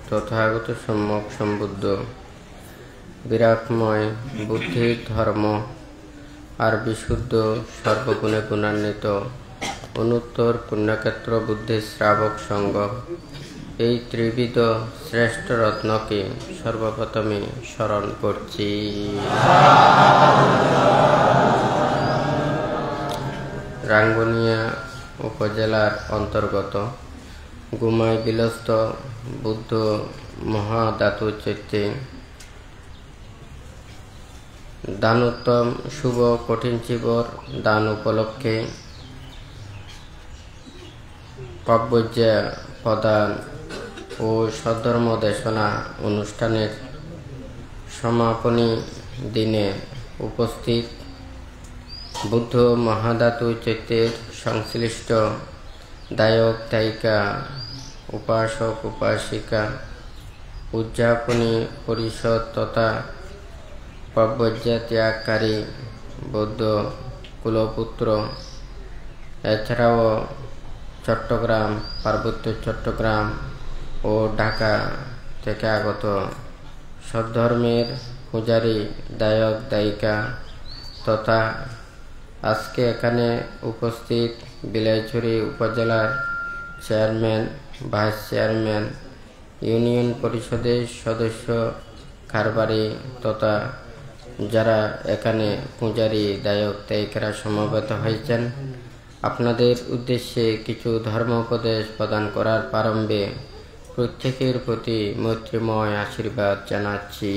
তথাগত সম্যক সম্বুদ্ধ বিরাটময় বুদ্ধি ধর্ম আর বিশুদ্ধ সর্বগুণে গুণান্বিত অনুত্তর পুণ্যক্ষেত্র বুদ্ধি শ্রাবক সংঘ এই ত্রিবিধ শ্রেষ্ঠ রত্নকে সর্বপ্রথমে স্মরণ করছি। রাঙ্গুনিয়া উপজেলার অন্তর্গত গুমাই বিলস্থ বুদ্ধ মহাধাতু চৈত্যে দানোত্তম শুভ কঠিন শিবর দান উপলক্ষে পব্বজ্যা প্রদান ও সধর্ম দেশনা অনুষ্ঠানের সমাপনী দিনে উপস্থিত বুদ্ধ মহাধাতু চৈত্যের সংশ্লিষ্ট দায়ক দায়িকা উপাসক উপাসিকা উদযাপনী পরিষদ তথা পব্বজ্যা ত্যাগকারী বৌদ্ধ কুলপুত্র এছাড়াও চট্টগ্রাম পার্বত্য চট্টগ্রাম ও ঢাকা থেকে আগত সদ্ধর্মের পূজারী দায়ক দায়িকা তথা আজকে এখানে উপস্থিত বিলাইছড়ি উপজেলার চেয়ারম্যান ভাইস চেয়ারম্যান ইউনিয়ন পরিষদের সদস্য কারবারি তথা যারা এখানে পূজারী দায়ক দায়িকারা সমবেত হয়েছেন, আপনাদের উদ্দেশ্যে কিছু ধর্মোপদেশ প্রদান করার প্রারম্ভে প্রত্যেকের প্রতি মৈত্রীময় আশীর্বাদ জানাচ্ছি।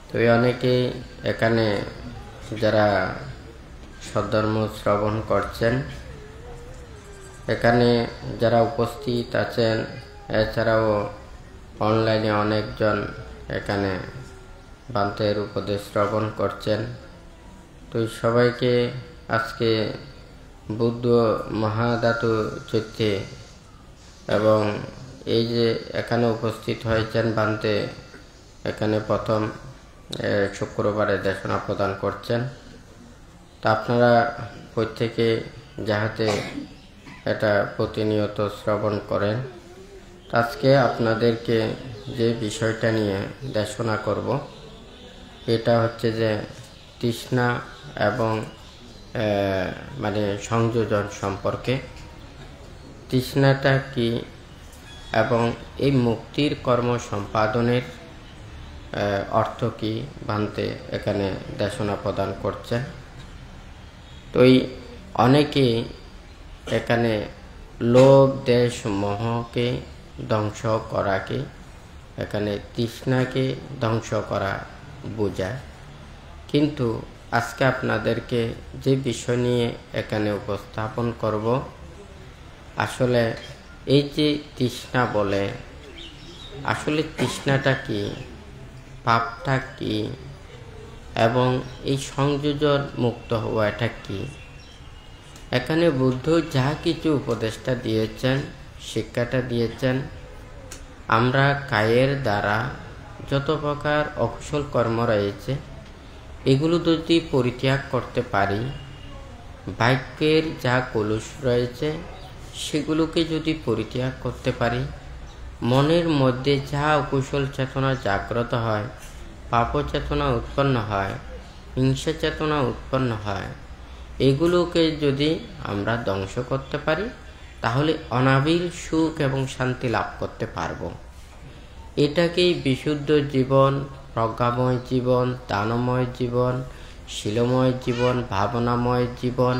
তো অনেকে এখানে যারা সদ্ধর্ম শ্রবণ করছেন, এখানে যারা উপস্থিত আছেন, এছাড়াও অনলাইনে অনেকজন এখানে বান্তের উপদেশ শ্রবণ করছেন। তো সবাইকে আজকে বুদ্ধ মহাধাতু চৈত্যে এবং এই যে এখানে উপস্থিত হয়েছেন বান্তে এখানে প্রথম শুক্রবারে দেশনা প্রদান করছেন। তা আপনারা প্রত্যেকে যাহাতে এটা প্রতিনিয়ত শ্রবণ করেন। আজকে আপনাদেরকে যে বিষয়টা নিয়ে দেশনা করব এটা হচ্ছে যে তৃষ্ণা এবং সংযোজন সম্পর্কে। তৃষ্ণাটা কি এবং এই মুক্তির কর্ম সম্পাদনের অর্থ কি ভান্তে এখানে দেশনা প্রদান করছেন। তো অনেকে এখানে লোভ দেশ মোহকে ধ্বংস করাকে এখানে তৃষ্ণাকে ধ্বংস করা বোঝায়। কিন্তু আজকে আপনাদেরকে যে বিষয় নিয়ে এখানে উপস্থাপন করব, আসলে এই যে তৃষ্ণা বলে, আসলে তৃষ্ণাটা কি, পাপটা কি এবং এই সংযোজন মুক্ত হওয়াটা কি। এখানে বুদ্ধ যা কিছু উপদেশটা দিয়েছেন, শিক্ষাটা দিয়েছেন, আমরা কায়ের দ্বারা যত প্রকার অকুশল কর্ম রয়েছে এগুলো যদি পরিত্যাগ করতে পারি, বাক্যের যা কলুষ রয়েছে সেগুলোকে যদি পরিত্যাগ করতে পারি, মনের মধ্যে যা অকুশল চেতনা জাগ্রত হয়, পাপ চেতনা উৎপন্ন হয়, হিংসা চেতনা উৎপন্ন হয়, এগুলোকে যদি আমরা ধ্বংস করতে পারি তাহলে অনাবিল সুখ এবং শান্তি লাভ করতে পারব। এটাকেই বিশুদ্ধ জীবন, প্রজ্ঞাময় জীবন, দানময় জীবন, শীলময় জীবন, ভাবনাময় জীবন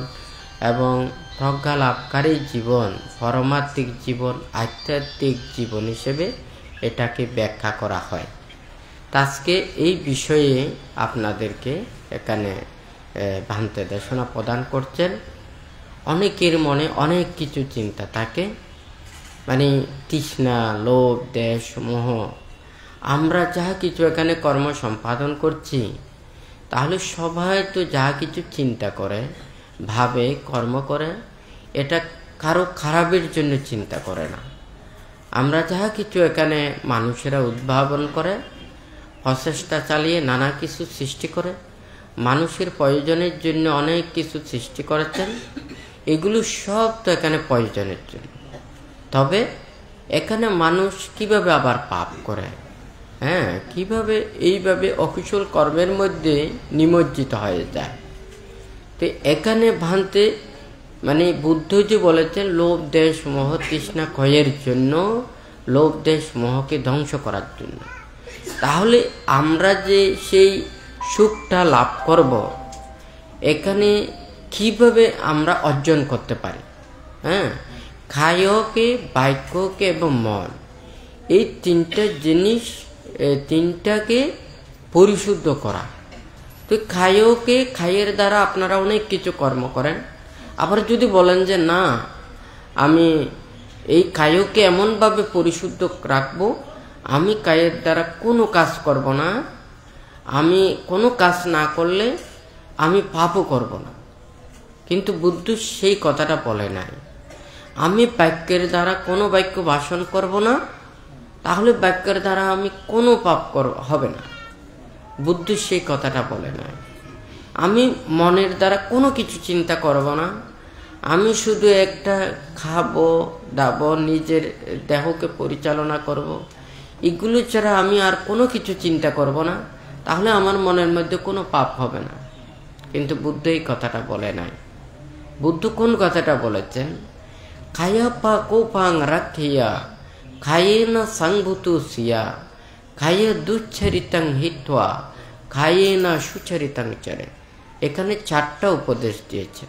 এবং প্রজ্ঞা লাভকারী জীবন, পরমাত্মিক জীবন, আধ্যাত্মিক জীবন হিসেবে এটাকে ব্যাখ্যা করা হয়। আজকে এই বিষয়ে আপনাদেরকে এখানে ভান্তে দেশনা প্রদান করছেন। অনেকের মনে অনেক কিছু চিন্তা থাকে, তৃষ্ণা, লোভ, দেশ, মোহ। আমরা যা কিছু এখানে কর্ম সম্পাদন করছি, তাহলে সবাই তো যা কিছু চিন্তা করে, ভাবে, কর্ম করে, এটা কারো খারাপের জন্য চিন্তা করে না। আমরা যা কিছু এখানে মানুষেরা উদ্ভাবন করে, প্রচেষ্টা চালিয়ে নানা কিছু সৃষ্টি করে, মানুষের প্রয়োজনের জন্য অনেক কিছু সৃষ্টি করেছেন, এগুলো সব তো এখানে প্রয়োজনের জন্য। তবে এখানে মানুষ কিভাবে আবার পাপ করে, কিভাবে এইভাবে অকুশল কর্মের মধ্যে নিমজ্জিত হয়ে যায়। তো এখানে ভান্তে মানে বুদ্ধ যে বলেছেন লোভ দেশ মোহ তৃষ্ণা ক্ষয়ের জন্য, লোভ দেশ মোহকে ধ্বংস করার জন্য। তাহলে আমরা যে সেই সুখটা লাভ করব, এখানে কিভাবে আমরা অর্জন করতে পারি? কায়কে, বাক্যকে এবং মন, এই তিনটা জিনিস, তিনটাকে পরিশুদ্ধ করা। তো কায়ের দ্বারা আপনারা অনেক কিছু কর্ম করেন। আবার যদি বলেন যে না, আমি এই কায়কে এমনভাবে পরিশুদ্ধ রাখবো, আমি কায়ের দ্বারা কোনো কাজ করব না, আমি কোনো কাজ না করলে আমি পাপও করব না। কিন্তু বুদ্ধ সেই কথাটা বলে নাই। আমি বাক্যের দ্বারা কোনো বাক্য ভাষণ করব না, তাহলে বাক্যের দ্বারা আমি কোনো পাপ হবে না। বুদ্ধ সেই কথাটা বলে নাই। আমি মনের দ্বারা কোনো কিছু চিন্তা করব না, আমি শুধু একটা খাবো দাবো, নিজের দেহকে পরিচালনা করব, এগুলো ছাড়া আমি আর কোনো কিছু চিন্তা করব না, তাহলে আমার মনের মধ্যে কোনো পাপ হবে না। কিন্তু বুদ্ধ এই কথাটা বলে নাই। বুদ্ধ কোন কথাটা বলেছেন? খায়া পা কোপাং রাখিয়া খায়ে না সংভূতু সিয়া খায়ে দুচ্ছরিতাং হিত্বা খায়ে না সুচরিতাং চরে। এখানে 4টা উপদেশ দিয়েছে।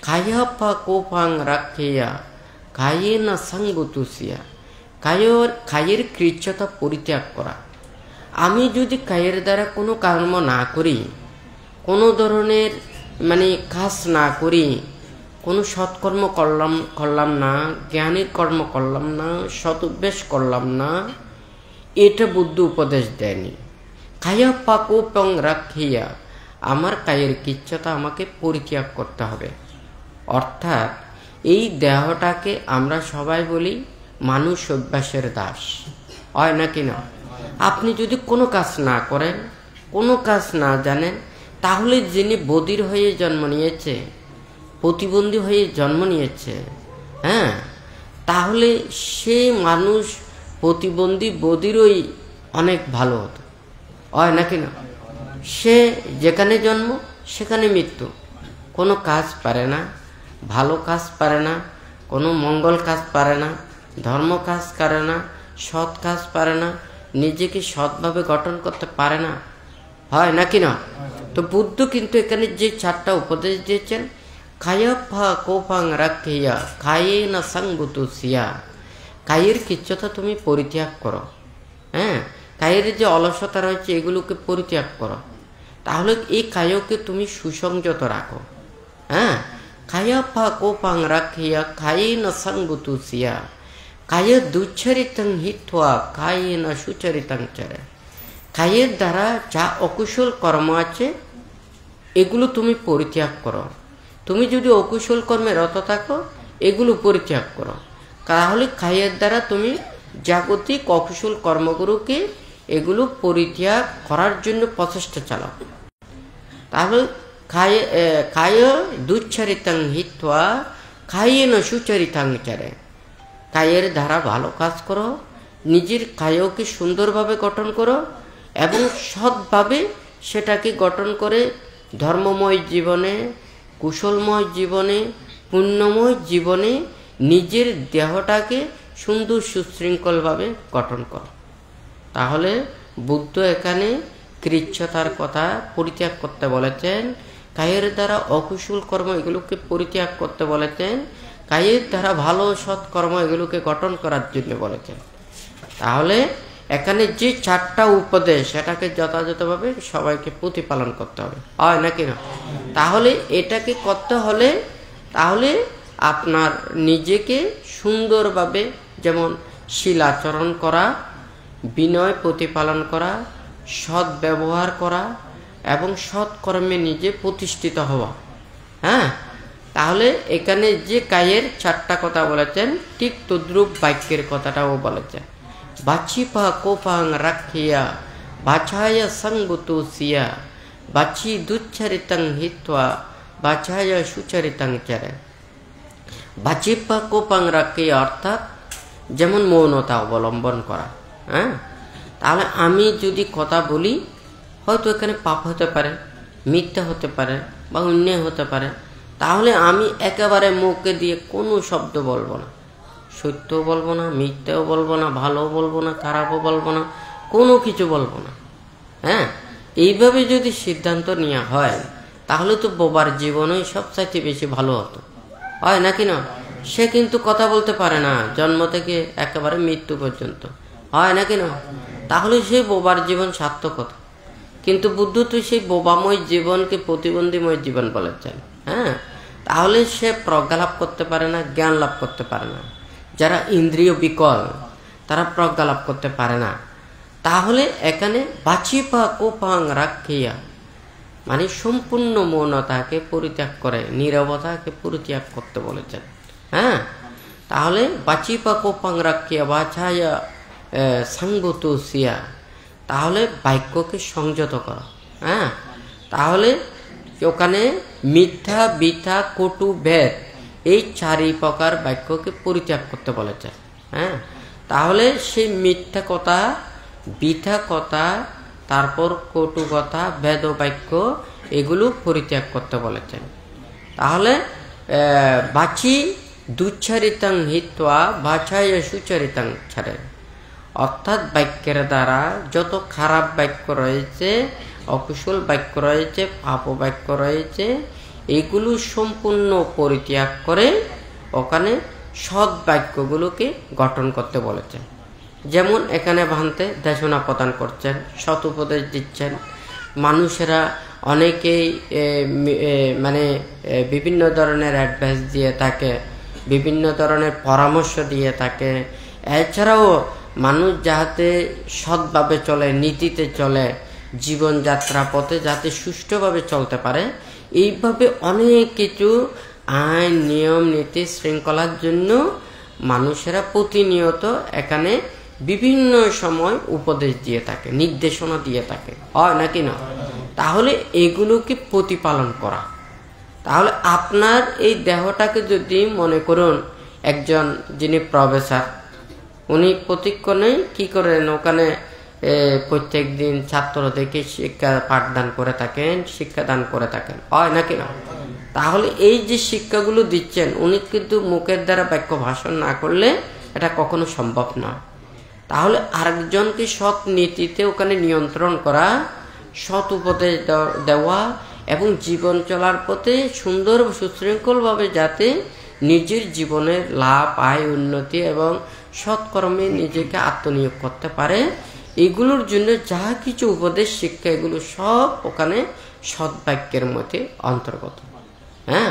খায়া পা কোপাং রাখিয়া খায়ে না সংভূতু সিয়া, খায়ের কৃচ্ছতা পরিত্যাগ করা। আমি যদি কায়ের দ্বারা কোনো কর্ম না করি, কোনো ধরনের মানে কাজ না করি, কোনো সৎকর্ম করলাম না, জ্ঞানের কর্ম করলাম না, সৎ অভ্যাস করলাম না, এটা বুদ্ধ উপদেশ দেয়নি। খায়া পাকো পং রাখিয়া, আমার কায়ের কিচ্ছাটা আমাকে পরিত্যাগ করতে হবে। অর্থাৎ এই দেহটাকে আমরা সবাই বলি মানুষ অভ্যাসের দাস, হয় নাকি না? আপনি যদি কোনো কাজ না করেন, কোনো কাজ না জানেন, তাহলে যিনি বধির হয়ে জন্ম নিয়েছে, প্রতিবন্ধী হয়ে জন্ম নিয়েছে, তাহলে সে মানুষ প্রতিবন্ধী বধিরই অনেক ভালো হতো, হয় নাকি না? সে যেখানে জন্ম সেখানে মৃত্যু। কোনো কাজ পারে না, ভালো কাজ পারে না, কোনো মঙ্গল কাজ পারে না, ধর্ম কাজ করে না, সৎ কাজ পারে না, নিজেকে সৎভাবে গঠন করতে পারে না, হয় নাকি না? তো বুদ্ধ কিন্তু এখানে যে 4টা উপদেশ দিয়েছেন, খায়া ফা কোপাং রাখিয়া খায়ে না সংভূতু সিয়া, কায়ের কিচ্ছতা তুমি পরিত্যাগ করো। কায়ের যে অলসতা রয়েছে এগুলোকে পরিত্যাগ করো, তাহলে এই কায়কে তুমি সুসংযত রাখো। খায়া ফা কোপাং রাখিয়া খায়ে না সংভূতু সিয়া কায়ে দুচ্ছরিতাং হিত্বা খায়ে না সুচরিতাং চরে। কায়ের দ্বারা যা অকুশল কর্ম আছে এগুলো তুমি পরিত্যাগ করো। তুমি যদি অকুশল কর্মে রত থাকো, এগুলো পরিত্যাগ করো, তাহলে কায়ের দ্বারা তুমি জাগতিক অকুশল কর্মগুলোকে এগুলো পরিত্যাগ করার জন্য প্রচেষ্টা চালাও। তাহলে খায় দুচ্ছরিতাং হিত্বা খায়ে না সুচরিতাং চরে। কায়ের দ্বারা ভালো কাজ করো, নিজের কায়কে সুন্দরভাবে গঠন করো এবং সৎভাবে সেটাকে গঠন করে ধর্মময় জীবনে, কুশলময় জীবনে, পুণ্যময় জীবনে নিজের দেহটাকে সুন্দর সুশৃঙ্খলভাবে গঠন করো। তাহলে বুদ্ধ এখানে কৃচ্ছতার কথা পরিত্যাগ করতে বলেছেন, কায়ের দ্বারা অকুশল কর্ম এগুলোকে পরিত্যাগ করতে বলেছেন, কায়ের দ্বারা ভালো সৎকর্ম এগুলোকে গঠন করার জন্য বলেছেন। তাহলে এখানে যে 4টা উপদেশ সেটাকে যথাযথভাবে সবাইকে প্রতিপালন করতে হবে, হয় নাকি না? তাহলে এটাকে করতে হলে তাহলে আপনার নিজেকে সুন্দরভাবে, যেমন শিলাচরণ করা, বিনয় প্রতিপালন করা, সৎ ব্যবহার করা এবং সৎকর্মে নিজে প্রতিষ্ঠিত হওয়া। তাহলে এখানে যে কায়ের 4টা কথা বলেছেন, ঠিক তদ্রূপ বাক্যের কথাটাও বলেছেন। বাচিপা কোপাং রাখিয়া বাছায়া সংভূতু সিয়া বাচি দুচ্চরিতং হিত্বা বাচায় সুচরিতং চরে। বাচিপা কোপাং রাখে অর্থাৎ যেমন মৌনতা অবলম্বন করা। হ্যাঁ, তাহলে আমি যদি কথা বলি, হয়তো এখানে পাপ হতে পারে, মিথ্যা হতে পারে বা অন্যায় হতে পারে, তাহলে আমি একেবারে মুখে দিয়ে কোনো শব্দ বলবো না, সত্যও বলবো না, মিথ্যাও বলবো না, ভালোও বলবো না, খারাপও বলবো না, কোনো কিছু বলবো না। হ্যাঁ, এইভাবে যদি সিদ্ধান্ত নেওয়া হয়, তাহলে তো বোবার জীবনই সবচাইতে বেশি ভালো হতো, হয় নাকি না? সে কিন্তু কথা বলতে পারে না জন্ম থেকে একেবারে মৃত্যু পর্যন্ত, হয় নাকি না? তাহলে সেই বোবার জীবন সার্থকতা। কিন্তু বুদ্ধ তো সেই বোবাময় জীবনকে প্রতিবন্ধীময় জীবন বলেছেন। হ্যাঁ, তাহলে সে প্রজ্ঞা লাভ করতে পারে না, জ্ঞান লাভ করতে পারে না। যারা ইন্দ্রিয় বিকল তারা প্রজ্ঞা লাভ করতে পারে না। তাহলে এখানে বাচিপা কোপাং রাখিয়া মানে সম্পূর্ণ মৌনতাকে পরিত্যাগ করে, নীরবতাকে পরিত্যাগ করতে বলেছেন। হ্যাঁ, তাহলে বাচিপা কোপাং রাখিয়া বাছায়া সাঙ্গত সিয়া, তাহলে বাক্যকে সংযত করা। হ্যাঁ, তাহলে ওখানে মিথ্যা, বৃথা, কটু, ভেদ এই চারি প্রকার বাক্যকে পরিত্যাগ করতে বলেছে। হ্যাঁ, তাহলে সেই মিথ্যা কথা, বৃথা কথা, তারপর কটু কথা, ভেদ বাক্য এগুলো পরিত্যাগ করতে বলেছেন। তাহলে বাচি দুচ্চারিতাং হিত্বা বাছায় সুচরিতাং ছাড়ে, অর্থাৎ বাক্যের দ্বারা যত খারাপ বাক্য রয়েছে, অকুশল বাক্য রয়েছে, পাপ বাক্য রয়েছে, এগুলো সম্পূর্ণ পরিত্যাগ করে ওখানে সৎ বাক্যগুলোকে গঠন করতে বলেছেন। যেমন এখানে ভান্তে দেশনা প্রদান করছেন, সৎ উপদেশ দিচ্ছেন। মানুষেরা অনেকেই মানে বিভিন্ন ধরনের অ্যাডভাইস দিয়ে থাকে, বিভিন্ন ধরনের পরামর্শ দিয়ে থাকে। এছাড়াও মানুষ যাতে সৎভাবে চলে, নীতিতে চলে, জীবনযাত্রা পথে যাতে সুষ্ঠুভাবে চলতে পারে, এইভাবে অনেক কিছু আইন, নিয়ম, নীতি, শৃঙ্খলার জন্য মানুষেরা প্রতিনিয়ত এখানে বিভিন্ন সময় উপদেশ দিয়ে থাকে, নির্দেশনা দিয়ে থাকে, হয় নাকি না? তাহলে এগুলোকে প্রতিপালন করা। তাহলে আপনার এই দেহটাকে যদি মনে করুন একজন যিনি প্রফেসর, উনি প্রতিক্ষণে কি করেন, ওখানে প্রত্যেক দিন ছাত্রদেরকে শিক্ষা পাঠদান করে থাকেন, শিক্ষাদান করে থাকেন, হয় নাকি না? তাহলে এই যে শিক্ষাগুলো দিচ্ছেন, উনি কিন্তু মুখের দ্বারা বাক্য ভাষণ না করলে এটা কখনো সম্ভব নয়। তাহলে আরেকজনকে সৎ নীতিতে ওখানে নিয়ন্ত্রণ করা, সৎ উপদেশ দেওয়া এবং জীবন চলার পথে সুন্দর সুশৃঙ্খলভাবে যাতে নিজের জীবনের লাভ, আয়, উন্নতি এবং সৎকর্মে নিজেকে আত্মনিয়োগ করতে পারে, এগুলোর জন্য যা কিছু উপদেশ, শিক্ষা, এগুলো সব ওখানে সৎ বাক্যের মধ্যে অন্তর্গত। হ্যাঁ,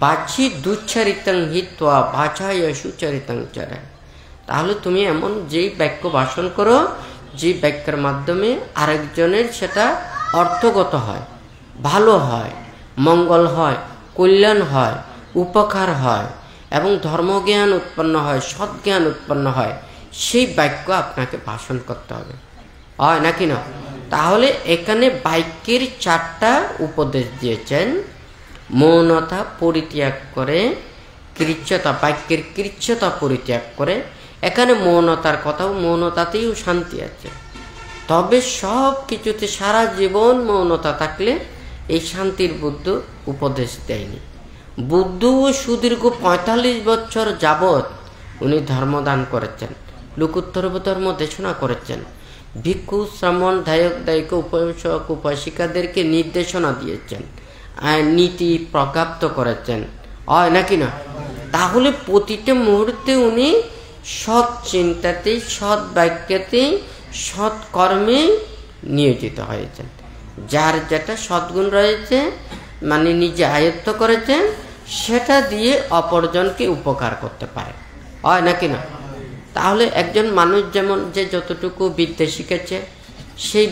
বাচি দুচ্চারিতাং হিত্বা বাছায় সুচরিতাং চরে। তাহলে তুমি এমন যেই বাক্য ভাষণ করো, যে বাক্যের মাধ্যমে আরেকজনের সেটা অর্থগত হয়, ভালো হয়, মঙ্গল হয়, কল্যাণ হয়, উপকার হয় এবং ধর্মজ্ঞান উৎপন্ন হয়, সৎজ্ঞান উৎপন্ন হয়, সেই বাক্য আপনাকে ভাষণ করতে হবে, হয় নাকি না? তাহলে এখানে বাক্যের 4টা উপদেশ দিয়েছেন। মৌনতা পরিত্যাগ করে, কৃচ্ছতা, বাক্যের কৃচ্ছতা পরিত্যাগ করে। এখানে মৌনতার কথাও, মৌনতাতেও শান্তি আছে। তবে সব কিছুতে সারা জীবন মৌনতা থাকলে এই শান্তির বুদ্ধ উপদেশ দেয়নি। বুদ্ধ সুদীর্ঘ 45 বছর যাবৎ উনি ধর্মদান করেছেন, লোকোত্তর ধর্ম দেশনা করেছেন, ভিক্ষু, শ্রামণ, দায়ক, দায়িকা, উপাসক, উপাসিকাদেরকে নির্দেশনা দিয়েছেন, নীতি প্রজ্ঞাপ্ত করেছেন, হয় নাকি না? তাহলে প্রতিটা মুহূর্তে উনি সৎ চিন্তাতে, সৎ বাক্যতে, সৎ কর্মে নিয়োজিত হয়েছেন। যার যেটা সদ্গুণ রয়েছে, মানে নিজে আয়ত্ত করেছেন, সেটা দিয়ে অপরজনকে উপকার করতে পারে, হয় নাকি না? তাহলে একজন মানুষ যেমন যে যতটুকু বিদ্যা শিখেছে, সেই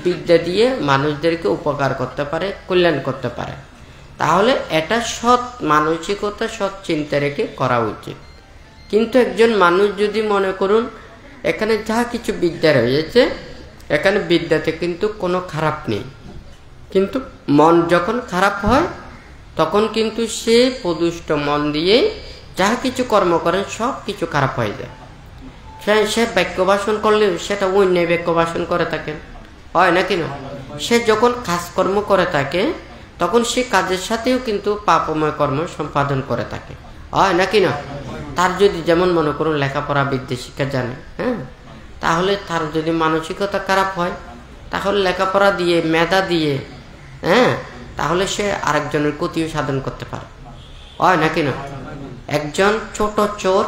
বিদ্যা দিয়ে মানুষদেরকে উপকার করতে পারে, কল্যাণ করতে পারে। তাহলে এটা সৎ মানসিকতা, সৎ চিন্তা রেখে করা উচিত। কিন্তু একজন মানুষ যদি মনে করুন এখানে যা কিছু বিদ্যা রয়েছে, এখানে বিদ্যাতে কিন্তু কোনো খারাপ নেই, কিন্তু মন যখন খারাপ হয় তখন কিন্তু সে প্রদুষ্ট মন দিয়ে যাহা কিছু কর্ম করেন সব কিছু খারাপ হয়ে যায়। সে বাক্য ভাষণ করলে সেটা অন্যায় বাক্য ভাষণ করে থাকেন, হয় নাকি না? সে যখন কাজকর্ম করে থাকে তখন সে কাজের সাথেও কিন্তু পাপময় কর্ম সম্পাদন করে থাকে, হয় নাকি না? তার যদি যেমন মনে করুন লেখাপড়া বিদ্যা শিক্ষা জানে, হ্যাঁ, তাহলে তার যদি মানসিকতা খারাপ হয় তাহলে লেখাপড়া দিয়ে মেধা দিয়ে, হ্যাঁ, তাহলে সে আরেকজনের ক্ষতিও সাধন করতে পারে, হয় নাকি না? একজন ছোট চোর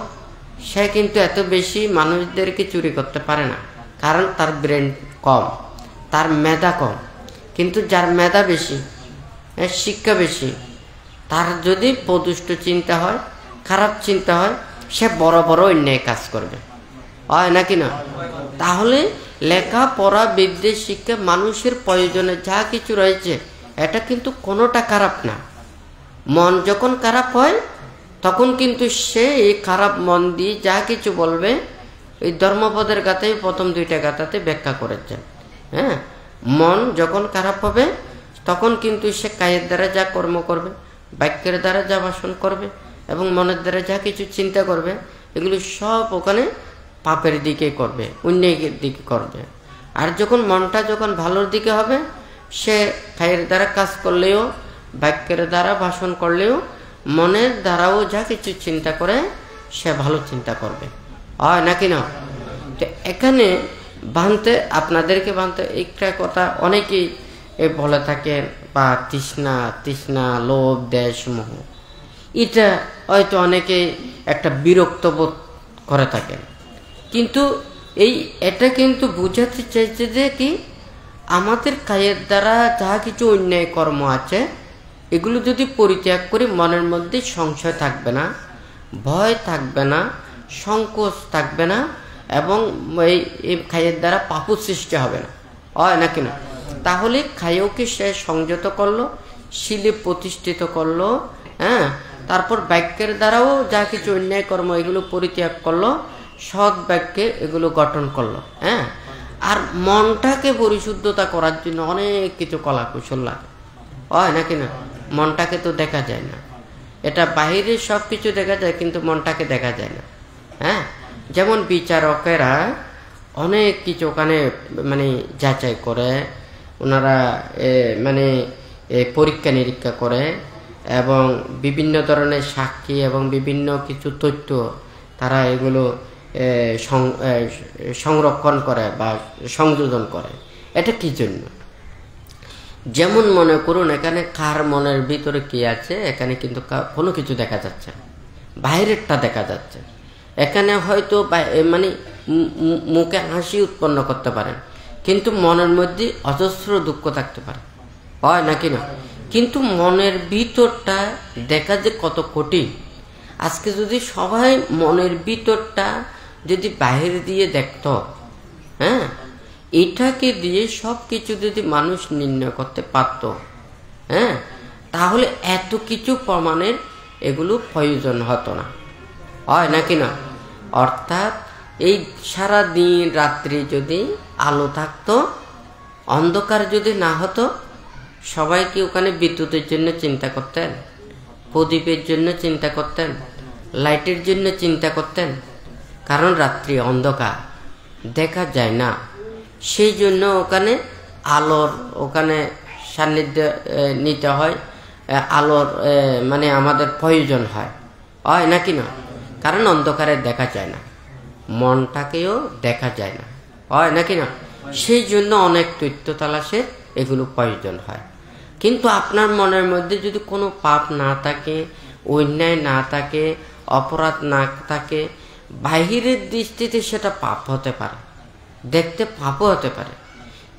সে কিন্তু এত বেশি মানুষদেরকে চুরি করতে পারে না, কারণ তার ব্রেন কম, তার মেধা কম। কিন্তু যার মেধা বেশি, শিক্ষা বেশি, তার যদি প্রদুষ্ট চিন্তা হয়, খারাপ চিন্তা হয়, সে বড় বড় অন্যায় কাজ করবে, হয় নাকি না? তাহলে লেখাপড়া বিদ্যা শিক্ষা মানুষের প্রয়োজনে যা কিছু রয়েছে এটা কিন্তু কোনোটা খারাপ না। মন যখন খারাপ হয় তখন কিন্তু সে এই খারাপ মন দিয়ে যা কিছু বলবে, এই ধর্মপদের গাথায় প্রথম 2টা গাথাতে ব্যাখ্যা করেছেন, হ্যাঁ, মন যখন খারাপ হবে তখন কিন্তু সে কায়ের দ্বারা যা কর্ম করবে, বাক্যের দ্বারা যা ভাষণ করবে এবং মনের দ্বারা যা কিছু চিন্তা করবে, এগুলো সব ওখানে পাপের দিকে করবে, অন্যায়ের দিকে করবে। আর যখন মনটা যখন ভালোর দিকে হবে, সে কায়ের দ্বারা কাজ করলেও, বাক্যের দ্বারা ভাষণ করলেও, মনের দ্বারাও যা কিছু চিন্তা করে সে ভালো চিন্তা করবে, হয় নাকি না? তো এখানে আপনাদেরকে বানতে একটা কথা অনেকেই বলে থাকেন, বা তৃষ্ণা লোভ দেশ মোহ, এটা হয়তো অনেকেই একটা বিরক্ত বোধ করে থাকেন। কিন্তু এটা কিন্তু বুঝাতে চাইছে যে কি, আমাদের কায়ের দ্বারা যা কিছু অন্যায় কর্ম আছে এগুলো যদি পরিত্যাগ করি, মনের মধ্যে সংশয় থাকবে না, ভয় থাকবে না, সংকোচ থাকবে না, এবং এই খায়ের দ্বারা পাপ সৃষ্টি হবে না, হয় নাকি না? তাহলে খায়েওকে সে সংযত করলো, শিলে প্রতিষ্ঠিত করলো, হ্যাঁ, তারপর বাক্যের দ্বারাও যা কিছু অন্যায় কর্ম এগুলো পরিত্যাগ করলো, সৎ বাক্যে এগুলো গঠন করলো, হ্যাঁ। আর মনটাকে পরিশুদ্ধতা করার জন্য অনেক কিছু কলা কৌশল লাগে, হয় নাকি না? মনটাকে তো দেখা যায় না, এটা বাহিরের সব কিছু দেখা যায় কিন্তু মনটাকে দেখা যায় না, হ্যাঁ। যেমন বিচারকেরা অনেক কিছু ওখানে মানে যাচাই করে, ওনারা মানে পরীক্ষা নিরীক্ষা করে এবং বিভিন্ন ধরনের সাক্ষী এবং বিভিন্ন কিছু তথ্য তারা এগুলো সংরক্ষণ করে বা সংযোজন করে। এটা কি জন্য? যেমন মনে করুন এখানে কার মনের ভিতরে কি আছে, এখানে কিন্তু কোনো কিছু দেখা যাচ্ছে না, বাইরেরটা দেখা যাচ্ছে। এখানে হয়তো মানে মুখে হাসি উৎপন্ন করতে পারেন কিন্তু মনের মধ্যে অজস্র দুঃখ থাকতে পারে, হয় নাকি না? কিন্তু মনের ভিতরটা দেখা যে কত কঠিন। আজকে যদি সবাই মনের ভিতরটা যদি বাহির দিয়ে দেখত, হ্যাঁ, এটাকে দিয়ে সব কিছু যদি মানুষ নির্ণয় করতে পারত, হ্যাঁ, তাহলে এত কিছু প্রমাণের এগুলো প্রয়োজন হতো না, হয় নাকি না? অর্থাৎ এই সারা দিন রাত্রি যদি আলো থাকতো, অন্ধকার যদি না হতো, সবাই কি ওখানে বিদ্যুতের জন্য চিন্তা করতেন, প্রদীপের জন্য চিন্তা করতেন, লাইটের জন্য চিন্তা করতেন? কারণ রাত্রি অন্ধকার, দেখা যায় না, সেই জন্য ওখানে আলোর ওখানে সান্নিধ্য নিতে হয়, আলোর মানে আমাদের প্রয়োজন হয়, হয় নাকি না? কারণ অন্ধকারে দেখা যায় না, মনটাকেও দেখা যায় না, হয় নাকি না? সেই জন্য অনেক তথ্য তালাশের এগুলো প্রয়োজন হয়। কিন্তু আপনার মনের মধ্যে যদি কোনো পাপ না থাকে, অন্যায় না থাকে, অপরাধ না থাকে, বাহিরের দৃষ্টিতে সেটা পাপ হতে পারে, দেখতে পাপও হতে পারে,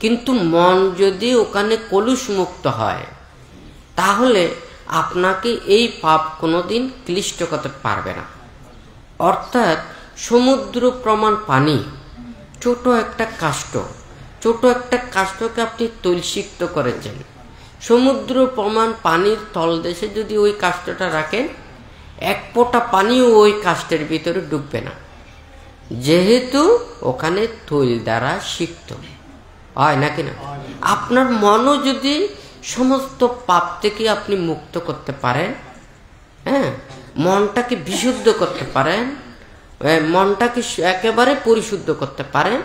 কিন্তু মন যদি ওখানে কলুষ মুক্ত হয় তাহলে আপনাকে এই পাপ কোনোদিন ক্লিষ্ট করতে পারবে না। অর্থাৎ সমুদ্র প্রমাণ পানি, ছোট একটা কাষ্ঠকে আপনি তৈলসিক্ত করেছেন, সমুদ্র প্রমাণ পানির তলদেশে যদি ওই কাষ্ঠটা রাখেন, এক ফোঁটা পানিও ওই কাষ্ঠের ভিতরে ডুববে না, যেহেতু ওখানে তৈল দ্বারা সিক্ত, হয় নাকি না? আপনার মনও যদি সমস্ত পাপ থেকে আপনি মুক্ত করতে পারেন, হ্যাঁ, মনটাকে বিশুদ্ধ করতে পারেন, মনটাকে একেবারে পরিশুদ্ধ করতে পারেন,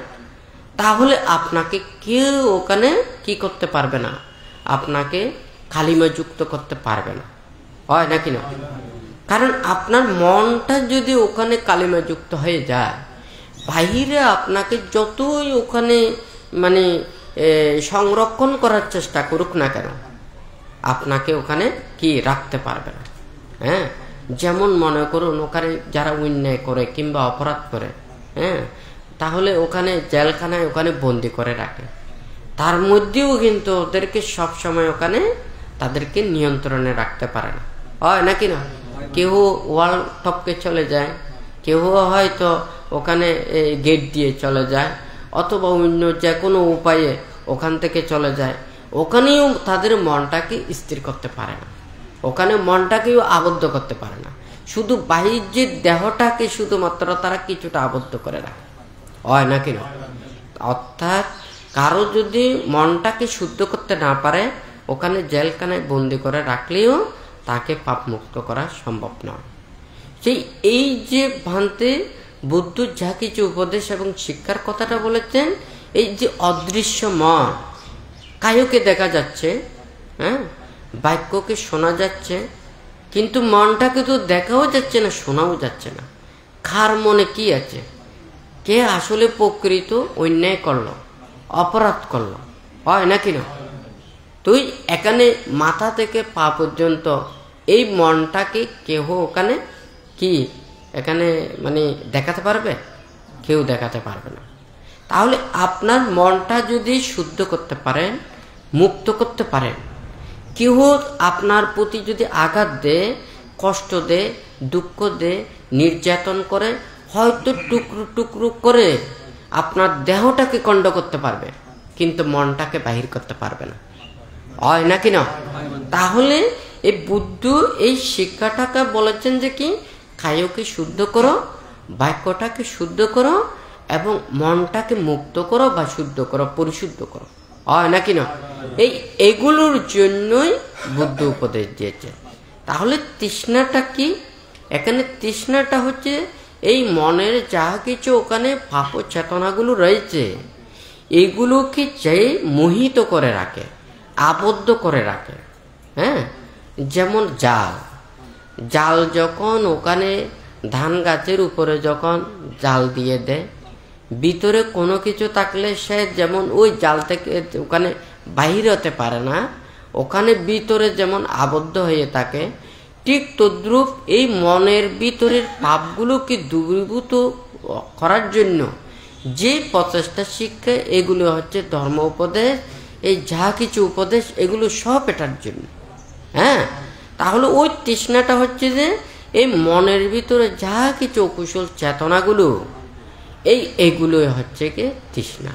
তাহলে আপনাকে কেউ ওখানে কি করতে পারবে না, আপনাকে কালিমা যুক্ত করতে পারবে না, হয় নাকি না? কারণ আপনার মনটা যদি ওখানে কালিমা যুক্ত হয়ে যায়, বাহিরে আপনাকে যতই ওখানে মানে সংরক্ষণ করার চেষ্টা করুক না কেন, আপনাকে ওখানে কি রাখতে পারবে না। হ্যাঁ, যেমন মনে করুন ওখানে যারা অন্যায় করে কিংবা অপরাধ করে, হ্যাঁ, তাহলে ওখানে জেলখানায় ওখানে বন্দি করে রাখে, তার মধ্যেও কিন্তু ওদেরকে সব সময় ওখানে তাদেরকে নিয়ন্ত্রণে রাখতে পারে না, হয় নাকি না? কেউ ওয়াল টপকে চলে যায়, কেউ হয়তো ওখানে গেট দিয়ে চলে যায়, অথবা অন্য যে কোনো উপায়ে ওখান থেকে চলে যায়, ওখানেও তাদের মনটাকে স্থির করতে পারে না, ওখানে মনটাকেও আবদ্ধ করতে পারে না, শুধু বাহ্যিক দেহটাকে শুধুমাত্র তারা কিছুটা আবদ্ধ করে রাখে, হয় নাকি না? অর্থাৎ কারো যদি মনটাকে শুদ্ধ করতে না পারে, ওখানে জেলখানায় বন্দি করে রাখলেও তাকে পাপ মুক্ত করা সম্ভব নয়। সেই এই যে ভান্তে বুদ্ধ যা কিছু উপদেশ এবং শিক্ষার কথাটা বলেছেন, এই যে অদৃশ্য মন, কায়কে দেখা যাচ্ছে, হ্যাঁ, বাক্যকে শোনা যাচ্ছে, কিন্তু মনটাকে তো দেখাও যাচ্ছে না, শোনাও যাচ্ছে না। কার মনে কি আছে, কে আসলে প্রকৃত অন্যায় করলো, অপরাধ করলো, হয় নাকি না? তুই এখানে মাথা থেকে পা পর্যন্ত এই মনটাকে কেউ ওখানে কি এখানে মানে দেখাতে পারবে? কেউ দেখাতে পারবে না। তাহলে আপনার মনটা যদি শুদ্ধ করতে পারেন, মুক্ত করতে পারেন, কেউ আপনার প্রতি যদি আঘাত দেয়, কষ্ট দেয়, দুঃখ দেয়, নির্যাতন করে, হয়তো টুকরো টুকরো করে আপনার দেহটাকে খণ্ড করতে পারবে, কিন্তু মনটাকে বাহির করতে পারবে না, হয় নাকি না? তাহলে এই বুদ্ধ এই শিক্ষাটাকে বলেছেন যে কি, কায়কে শুদ্ধ করো, বাক্যটাকে শুদ্ধ করো এবং মনটাকে মুক্ত করো বা শুদ্ধ করো, পরিশুদ্ধ করো, হয় নাকি না? এগুলোর জন্যই বুদ্ধ উপদেশ দিয়েছে। তাহলে তৃষ্ণাটা কি? এখানে তৃষ্ণাটা হচ্ছে এই মনের যা কিছু ওখানে পাপ চেতনাগুলো রয়েছে, এগুলোকে যে মোহিত করে রাখে, আবদ্ধ করে রাখে। হ্যাঁ, যেমন জাল, জাল যখন ওখানে ধান গাছের উপরে যখন জাল দিয়ে দেয়, ভিতরে কোনো কিছু থাকলে সে যেমন ওই জাল থেকে ওখানে বাহির হতে পারে না, ওখানে ভিতরে যেমন আবদ্ধ হয়ে থাকে, ঠিক তদ্রূপ এই মনের ভিতরের পাপগুলোকে দূরীভূত করার জন্য যে প্রচেষ্টা শিক্ষা, এগুলো হচ্ছে ধর্ম উপদেশ, এই যা কিছু উপদেশ এগুলো সব এটার জন্য। হ্যাঁ, তাহলে ওই তৃষ্ণাটা হচ্ছে যে এই মনের ভিতরে যা কিছু অকুশল চেতনাগুলো, এইগুলোই হচ্ছে কি তৃষ্ণা।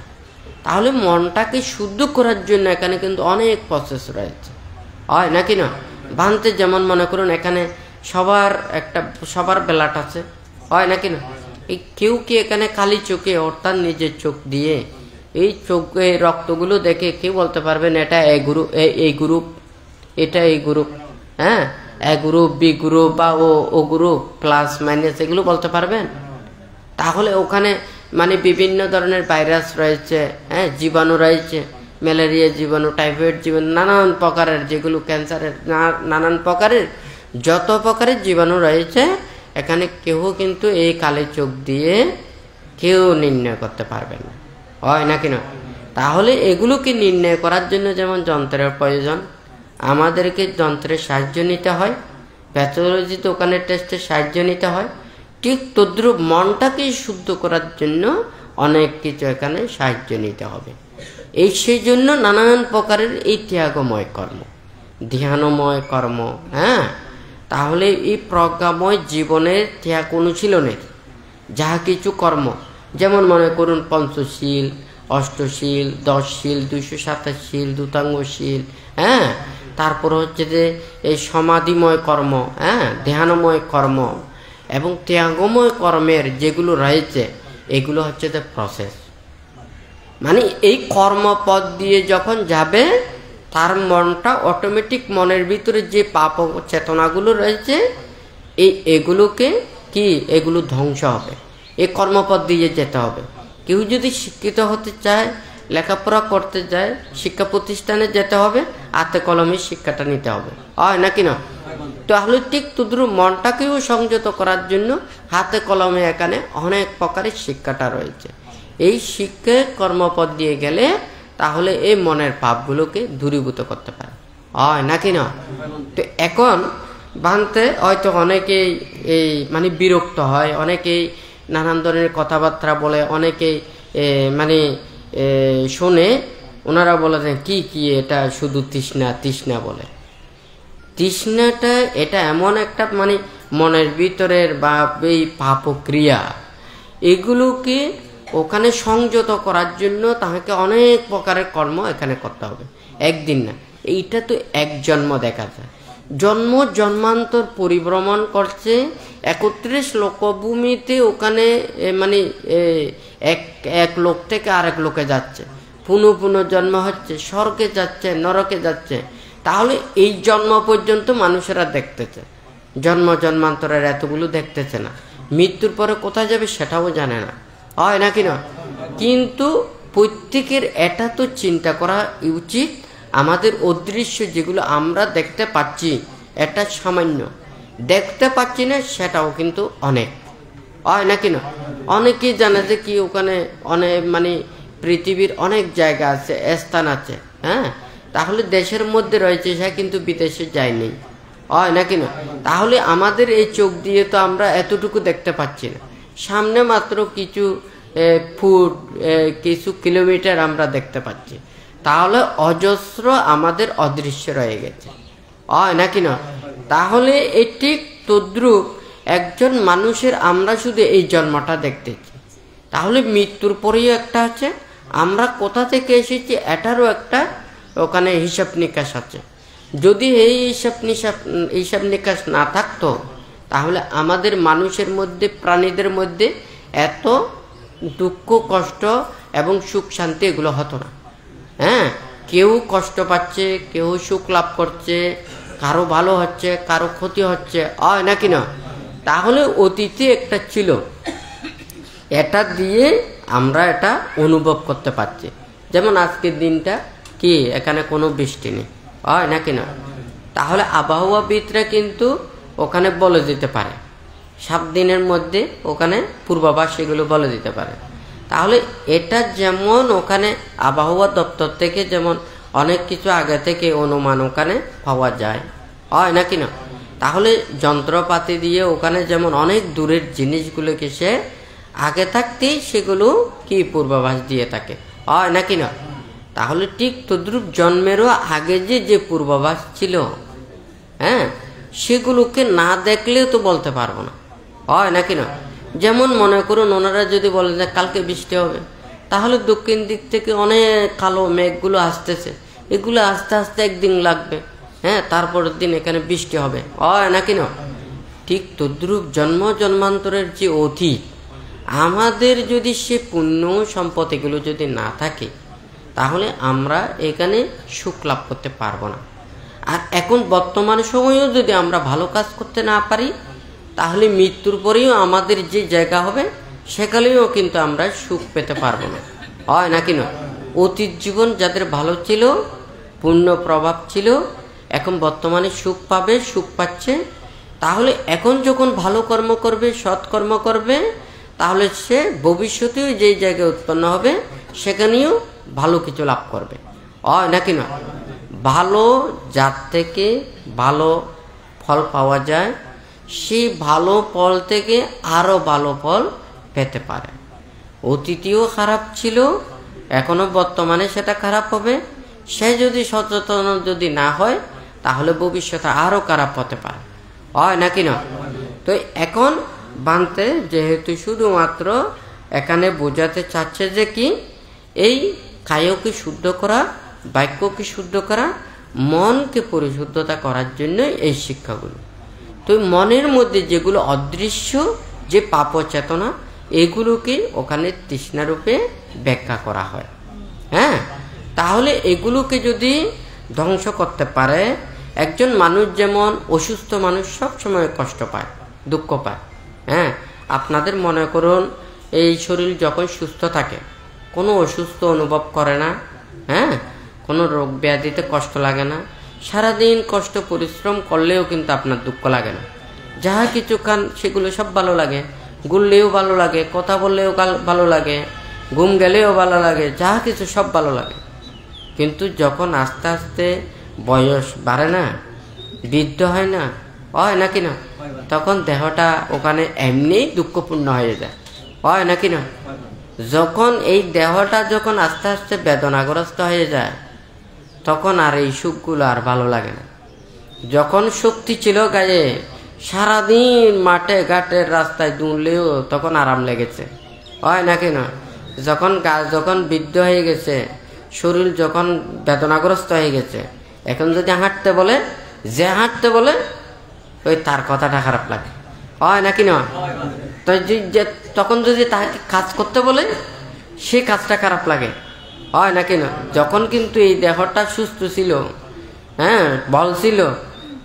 তাহলে মনটাকে শুদ্ধ করার জন্য এখানে কিন্তু অনেক প্রসেস রয়েছে, হয় নাকি না? ভান্তে যেমন মনে করুন এখানে সবার বেলাট আছে, হয় নাকি না? এই কেউ কি এখানে খালি চোখে অর্থাৎ নিজের চোখ দিয়ে এই চোখে রক্তগুলো দেখে কেউ বলতে পারবেন এটা এই গ্রুপ, এটা এই গ্রুপ, হ্যাঁ, এ গ্রুপ, বি গ্রুপ বা ও গ্রুপ, প্লাস মাইনাস, এগুলো বলতে পারবেন? তাহলে ওখানে মানে বিভিন্ন ধরনের ভাইরাস রয়েছে, হ্যাঁ, জীবাণু রয়েছে, ম্যালেরিয়া জীবাণু, টাইফয়েড জীবাণু, নানান প্রকারের, যেগুলো ক্যান্সারের, নানান প্রকারের যত প্রকারের জীবাণু রয়েছে, এখানে কেউ কিন্তু এই কালে চোখ দিয়ে কেউ নির্ণয় করতে পারবে না, হয় নাকি না? তাহলে এগুলোকে নির্ণয় করার জন্য যেমন যন্ত্রের প্রয়োজন, আমাদেরকে যন্ত্রের সাহায্য নিতে হয়, প্যাথোলজিতে ওখানে টেস্টের সাহায্য নিতে হয়, ঠিক তদ্রূপ মনটাকে শুদ্ধ করার জন্য অনেক কিছু এখানে সাহায্য নিতে হবে। সেই জন্য নানান প্রকারের এই ত্যাগময় কর্ম, ধ্যানময় কর্ম। হ্যাঁ, তাহলে এই প্রজ্ঞাময় জীবনের ত্যাগ অনুশীলনের যা কিছু কর্ম, যেমন মনে করুন পঞ্চশীল, অষ্টশীল, 10 শীল, 227 শীল, দ্যুতাঙ্গশীল, হ্যাঁ, তারপর হচ্ছে যে এই সমাধিময় কর্ম, হ্যাঁ, ধ্যানময় কর্ম এবং ত্যাগময় কর্মের যেগুলো রয়েছে, এগুলো হচ্ছে যে প্রসেস। মানে এই কর্মপথ দিয়ে যখন যাবে, তার মনটা অটোমেটিক মনের ভিতরে যে পাপ চেতনাগুলো রয়েছে এগুলোকে এগুলো ধ্বংস হবে, এই কর্মপথ দিয়ে যেতে হবে। কেউ যদি শিক্ষিত হতে চায়, লেখাপড়া করতে যায়, শিক্ষা প্রতিষ্ঠানে যেতে হবে, হাতে কলমে শিক্ষাটা নিতে হবে, হয় নাকি না? তাহলে ঠিক তদ্রুপ মনটাকেও সংযত করার জন্য হাতে কলমে এখানে অনেক প্রকারের শিক্ষাটা রয়েছে। এই শিক্ষা কর্মপথ দিয়ে গেলে তাহলে এই মনের পাপগুলোকে দূরীভূত করতে পারে, হয় নাকি না? তো এখন বানতে হয়তো অনেকেই এই মানে বিরক্ত হয়, অনেকেই নানান ধরনের কথাবার্তা বলে, অনেকেই মানে শুনে ওনারা বলে যে কি এটা শুধু তৃষ্ণা তৃষ্ণা বলে। তৃষ্ণাটা এটা এমন একটা মানে মনের ভিতরের বা এই পাপক্রিয়া, এগুলোকে ওখানে সংযত করার জন্য তাকে অনেক প্রকারের কর্ম এখানে করতে হবে, একদিন না। এইটা তো এক জন্ম দেখা যায়, জন্ম জন্মান্তর পরিভ্রমণ করছে 31 লোকভূমিতে, ওখানে মানে এক লোক থেকে আরেক লোকে যাচ্ছে, পুনঃ জন্ম হচ্ছে, স্বর্গে যাচ্ছে, নরকে যাচ্ছে। তাহলে এই জন্ম পর্যন্ত মানুষেরা দেখতেছে, জন্ম জন্মান্তরের এতগুলো দেখতেছে না, মৃত্যুর পরে কোথায় যাবে সেটাও জানে না, হয় নাকি না? কিন্তু প্রত্যেকের এটা তো চিন্তা করা উচিত, আমাদের অদৃশ্য যেগুলো আমরা দেখতে পাচ্ছি এটা সামান্য, দেখতে পাচ্ছি না সেটাও কিন্তু অনেক, হয় নাকি না? অনেকেই জানে যে কি ওখানে অনেক মানে পৃথিবীর অনেক জায়গা আছে, স্থান আছে, হ্যাঁ, তাহলে দেশের মধ্যে রয়েছে, সে কিন্তু বিদেশে যায়নি, হয় নাকি না? তাহলে আমাদের এই চোখ দিয়ে তো আমরা এতটুকু দেখতে পাচ্ছি না, সামনে মাত্র কিছু ফুট কিছু কিলোমিটার আমরা দেখতে পাচ্ছি, তাহলে অজস্র আমাদের অদৃশ্য রয়ে গেছে, হয় নাকি না? তাহলে এই ঠিক তদ্রুপ একজন মানুষের আমরা শুধু এই জন্মটা দেখতেছি, তাহলে মৃত্যুর পরেও একটা আছে, আমরা কোথা থেকে এসেছি এটারও একটা ওখানে হিসাব নিকাশ আছে। যদি এই হিসাব নিকাশ না থাকতো তাহলে আমাদের মানুষের মধ্যে, প্রাণীদের মধ্যে এত দুঃখ কষ্ট এবং সুখ শান্তি এগুলো হতো না। হ্যাঁ, কেউ কষ্ট পাচ্ছে, কেউ সুখ লাভ করছে, কারো ভালো হচ্ছে, কারো ক্ষতি হচ্ছে, হয় নাকি না? তাহলে অতীতে একটা ছিল, এটা দিয়ে আমরা এটা অনুভব করতে পারছি। যেমন আজকের দিনটা কি এখানে কোনো বৃষ্টি নেই, হয় নাকি না? তাহলে আবহাওয়াবিদরা কিন্তু ওখানে বলে দিতে পারে 7 দিনের মধ্যে ওখানে পূর্বাভাস এগুলো বলে দিতে পারে। তাহলে এটা যেমন ওখানে আবহাওয়া দপ্তর থেকে যেমন অনেক কিছু আগে থেকে অনুমান ওখানে পাওয়া যায়, হয় নাকি না? তাহলে যন্ত্রপাতি দিয়ে ওখানে যেমন অনেক দূরের জিনিসগুলোকে সে আগে থাকতেই সেগুলো কি পূর্বাভাস দিয়ে থাকে, হয় নাকি না? তাহলে ঠিক তদ্রুপ জন্মেরও আগে যে পূর্বাভাস ছিল, হ্যাঁ, সেগুলোকে না দেখলেও তো বলতে পারবো না, হয় নাকি না? যেমন মনে করুন ওনারা যদি বলেন যে কালকে বৃষ্টি হবে, তাহলে দক্ষিণ দিক থেকে অনেক কালো মেঘগুলো আসতেছে, এগুলো আস্তে আস্তে একদিন লাগবে, হ্যাঁ, তারপরের দিন এখানে বৃষ্টি হবে, হয় নাকি না? ঠিক তদ্রুপ জন্ম জন্মান্তরের যে অতীত, আমাদের যদি সে পুণ্য সম্পদ এগুলো যদি না থাকে তাহলে আমরা এখানে সুখ লাভ করতে পারবো না। আর এখন বর্তমান সময়েও যদি আমরা ভালো কাজ করতে না পারি তাহলে মৃত্যুর পরেও আমাদের যে জায়গা হবে সেখানেও কিন্তু আমরা সুখ পেতে পারবো না, হয় নাকি না? অতীত জীবন যাদের ভালো ছিল, পুণ্য প্রভাব ছিল, এখন বর্তমানে সুখ পাবে, সুখ পাচ্ছে। তাহলে এখন যখন ভালো কর্ম করবে, সৎকর্ম করবে, তাহলে সে ভবিষ্যতেও যেই জায়গায় উৎপন্ন হবে সেখানেও ভালো কিছু লাভ করবে, হয় নাকি না? ভালো জাত থেকে ভালো ফল পাওয়া যায়, সেই ভালো ফল থেকে আরো ভালো ফল পেতে পারে। অতীতেও খারাপ ছিল, এখনো বর্তমানে সেটা খারাপ হবে, সে যদি সচেতন যদি না হয় তাহলে ভবিষ্যতে আরো খারাপ হতে পারে, হয় নাকি না? তো এখন বানতে যেহেতু শুধুমাত্র এখানে বোঝাতে চাচ্ছে যে কি এই কায়কে শুদ্ধ করা, বাক্যকে শুদ্ধ করা, মনকে পরিশুদ্ধতা করার জন্য এই শিক্ষাগুলো। তো মনের মধ্যে যেগুলো অদৃশ্য যে পাপ চেতনা, এগুলোকে ওখানে তৃষ্ণারূপে ব্যাখ্যা করা হয়। হ্যাঁ, তাহলে এগুলোকে যদি ধ্বংস করতে পারে। একজন মানুষ যেমন অসুস্থ মানুষ সব সময় কষ্ট পায়, দুঃখ পায়। হ্যাঁ, আপনাদের মনে করুন এই শরীর যখন সুস্থ থাকে কোনো অসুস্থ অনুভব করে না, হ্যাঁ, কোনো রোগ ব্যাধিতে কষ্ট লাগে না, সারাদিন কষ্ট পরিশ্রম করলেও কিন্তু আপনার দুঃখ লাগে না। যাহা কিছু খান সেগুলো সব ভালো লাগে, ঘুরলেও ভালো লাগে, কথা বললেও ভালো লাগে, ঘুম গেলেও ভালো লাগে, যাহা কিছু সব ভালো লাগে। কিন্তু যখন আস্তে আস্তে বয়স বাড়ে না, বৃদ্ধ হয় না, হয় নাকি না, তখন দেহটা ওখানে এমনি দুঃখপূর্ণ হয়ে যায়, হয় নাকি না। যখন এই দেহটা যখন আস্তে আস্তে বেদনাগ্রস্ত হয়ে যায় তখন আর এই সুখগুলো আর ভালো লাগে না। যখন শক্তি ছিল গায়ে, সারাদিন মাঠে ঘাটের রাস্তায় দৌড়লেও তখন আরাম লেগেছে, হয় নাকি না। যখন বৃদ্ধ হয়ে গেছে, শরীর যখন বেদনাগ্রস্ত হয়ে গেছে, এখন যদি হাঁটতে বলে, যে হাঁটতে বলে ওই তার কথাটা খারাপ লাগে, হয় নাকি না। তখন যদি তাকে কাজ করতে বলে সে কাজটা খারাপ লাগে, হয় নাকি না। যখন কিন্তু এই দেহটা সুস্থ ছিল, হ্যাঁ, বল ছিল,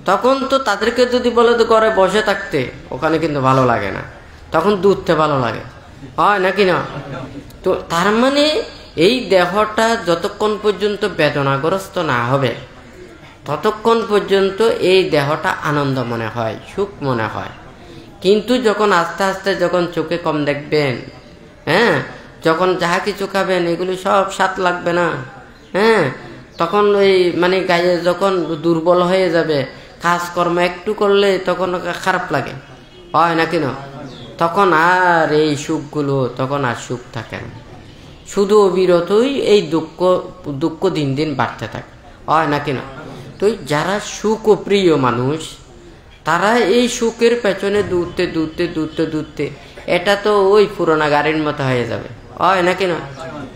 তখন তো তাদেরকে যদি বলে তো ঘরে বসে থাকতে, ওখানে কিন্তু ভালো লাগে না, তখন দূরতে ভালো লাগে, হয় নাকি না। তো তার মানে এই দেহটা যতক্ষণ পর্যন্ত বেদনাগ্রস্ত না হবে ততক্ষণ পর্যন্ত এই দেহটা আনন্দ মনে হয়, সুখ মনে হয়। কিন্তু যখন আস্তে আস্তে যখন চোখে কম দেখবেন, হ্যাঁ, যখন যাহা কিছু খাবেন এগুলো সব স্বাদ লাগবে না, হ্যাঁ, তখন ওই মানে গায়ে যখন দুর্বল হয়ে যাবে, কাজকর্ম একটু করলে তখন খারাপ লাগে, হয় নাকি না। তখন আর এই সুখগুলো তখন আর সুখ থাকে না, শুধু অবিরতই এই দুঃখ দিন দিন বাড়তে থাকে, হয় নাকি না। তো যারা সুখ ও প্রিয় মানুষ তারা এই সুখের পেছনে দৌড়তে দৌড়তে দৌড়তে দৌড়তে এটা তো ওই পুরোনো গাড়ির মতো হয়ে যাবে, হয় নাকি না।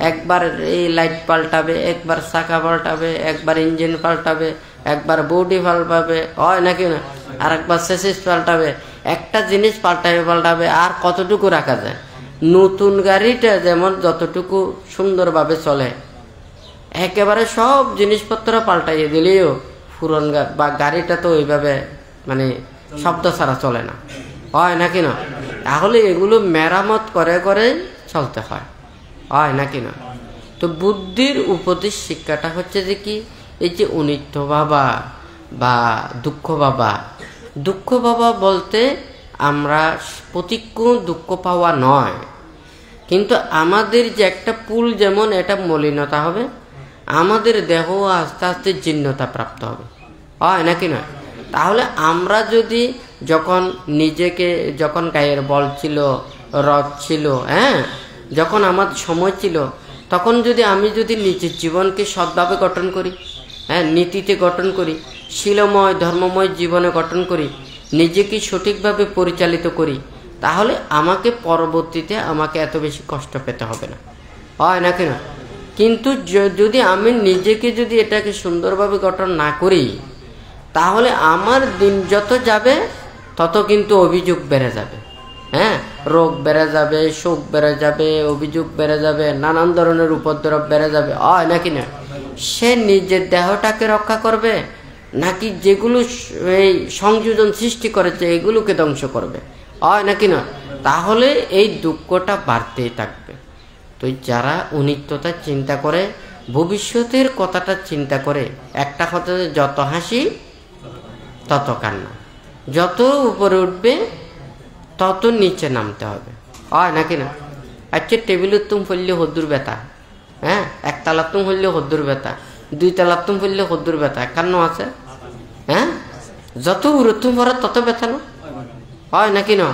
একবার এই লাইট পাল্টাবে, একবার চাকা পাল্টাবে, একবার ইঞ্জিন পাল্টাবে, একবার বডি পাল্টাবে, হয় নাকি না, আর একবার চেসিস পাল্টাবে। একটা জিনিস পাল্টাবে আর কতটুকু রাখা যায়। নতুন গাড়িটা যেমন যতটুকু সুন্দরভাবে চলে, একেবারে সব জিনিসপত্র পাল্টাইয়ে দিলেও পুরন বা গাড়িটা তো ওইভাবে মানে শব্দ ছাড়া চলে না, হয় নাকি না। তাহলে এগুলো মেরামত করে করে চলতে হয়, হয় নাকি না। তো বুদ্ধির উপদেশ শিক্ষাটা হচ্ছে যে কি, এই যে অনিত্য ভাবা বা দুঃখ ভাবা বলতে আমরা প্রতিক্ষণ দুঃখ পাওয়া নয়, কিন্তু আমাদের যে একটা পুল যেমন এটা মলিনতা হবে, আমাদের দেহ আস্তে আস্তে জীর্ণতা প্রাপ্ত হবে, হয় নাকি না। তাহলে আমরা যদি যখন গায়ের বল ছিল, রথ ছিল, হ্যাঁ, যখন আমার সময় ছিল, তখন আমি যদি নিজের জীবনকে সৎভাবে গঠন করি, হ্যাঁ, নীতিতে গঠন করি, শীলময় ধর্মময় জীবনে গঠন করি, নিজেকে সঠিকভাবে পরিচালিত করি, তাহলে আমাকে পরবর্তীতে এত বেশি কষ্ট পেতে হবে না, হয় নাকি না। কিন্তু যদি আমি নিজেকে এটাকে সুন্দরভাবে গঠন না করি, তাহলে আমার দিন যত যাবে তত কিন্তু অভিযোগ বেড়ে যাবে, হ্যাঁ, রোগ বেড়ে যাবে, শোক বেড়ে যাবে, অভিযোগ বেড়ে যাবে, নানান ধরনের উপদ্রব বেড়ে যাবে, হয় নাকি না। সে নিজের দেহটাকে রক্ষা করবে নাকি যেগুলো এই সংযোজন সৃষ্টি করেছে এগুলোকে ধ্বংস করবে, হয় নাকি না। তাহলে এই দুঃখটা বাড়তেই থাকবে। তো যারা অনিত্যতা চিন্তা করে, ভবিষ্যতের কথাটা চিন্তা করে, একটা কথা, যত হাসি তত কান্না, যত উপরে উঠবে তত নিচে নামতে হবে, হয় নাকি না। আচ্ছা, টেবিলের তুম ফেললে হদ্দুর ব্যথা, হ্যাঁ, একতলার তুম ফেললে হদ্দুর ব্যথা, 2 তলার তুম ফেললে হদ্দুর ব্যথা, কান্ন আছে, হ্যাঁ, যত উড়তুম পড়ে তত ব্যথা না, হয় নাকি না।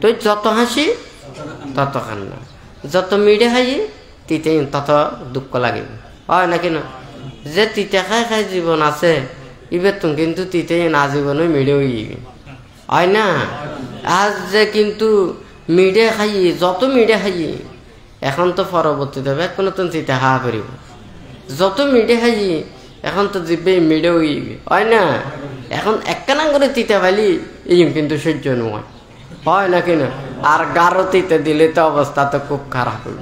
তো যত হাসি তত কান্না, যত মিঠে খাই তিতে তত দুঃখ লাগে, হয় নাকি না। যে তিতে খাই জীবন আছে এবার তুমি কিন্তু তিতে না জীবনে মিড়ে হইবি, হয় না। আজ যে কিন্তু মিডে খাই, যত মিডে খাই এখন তো পরবর্তীতে কোনো তুমি তিতে খাওয়া করিব, যত মিডে খাই এখন তো জিবে মিডে হইবি, হয় না। এখন একখানা করে তিতে পাইলি এই কিন্তু সহ্য নয়, হয় নাকি না। আর গাঢ় তিতে দিলে তো অবস্থা তো খুব খারাপ হইব,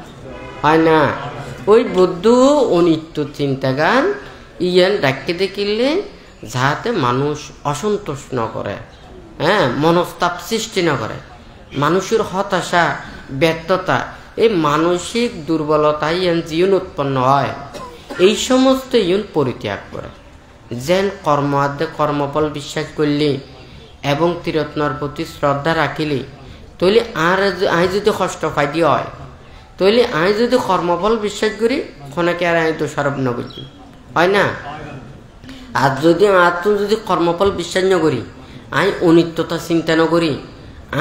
হয় না। ওই বুদ্ধ অনিত্য চিন্তাগান ইয়ান ডাক্কে দেখিলে যাহাতে মানুষ অসন্তোষ ন করে, মনস্তাপ সৃষ্টি না করে, মানুষের হতাশা ব্যর্থতা এই মানসিক দুর্বলতা ইয়ান জীবন উৎপন্ন হয়, এই সমস্ত ইউন পরিত্যাগ করে যেন কর্মফল বিশ্বাস করলি এবং তীরত্নর প্রতি শ্রদ্ধা রাখিলি তৈলে আর আই যদি কষ্ট পাইদি হয় তৈলে আই যদি কর্মফল বিশ্বাস করি খনাকে আর আই দোষারোপ ন করছি হয় না। আর যদি যদি কর্মফল বিশ্বাস ন করি আই অনিত্যতা চিন্তা ন করি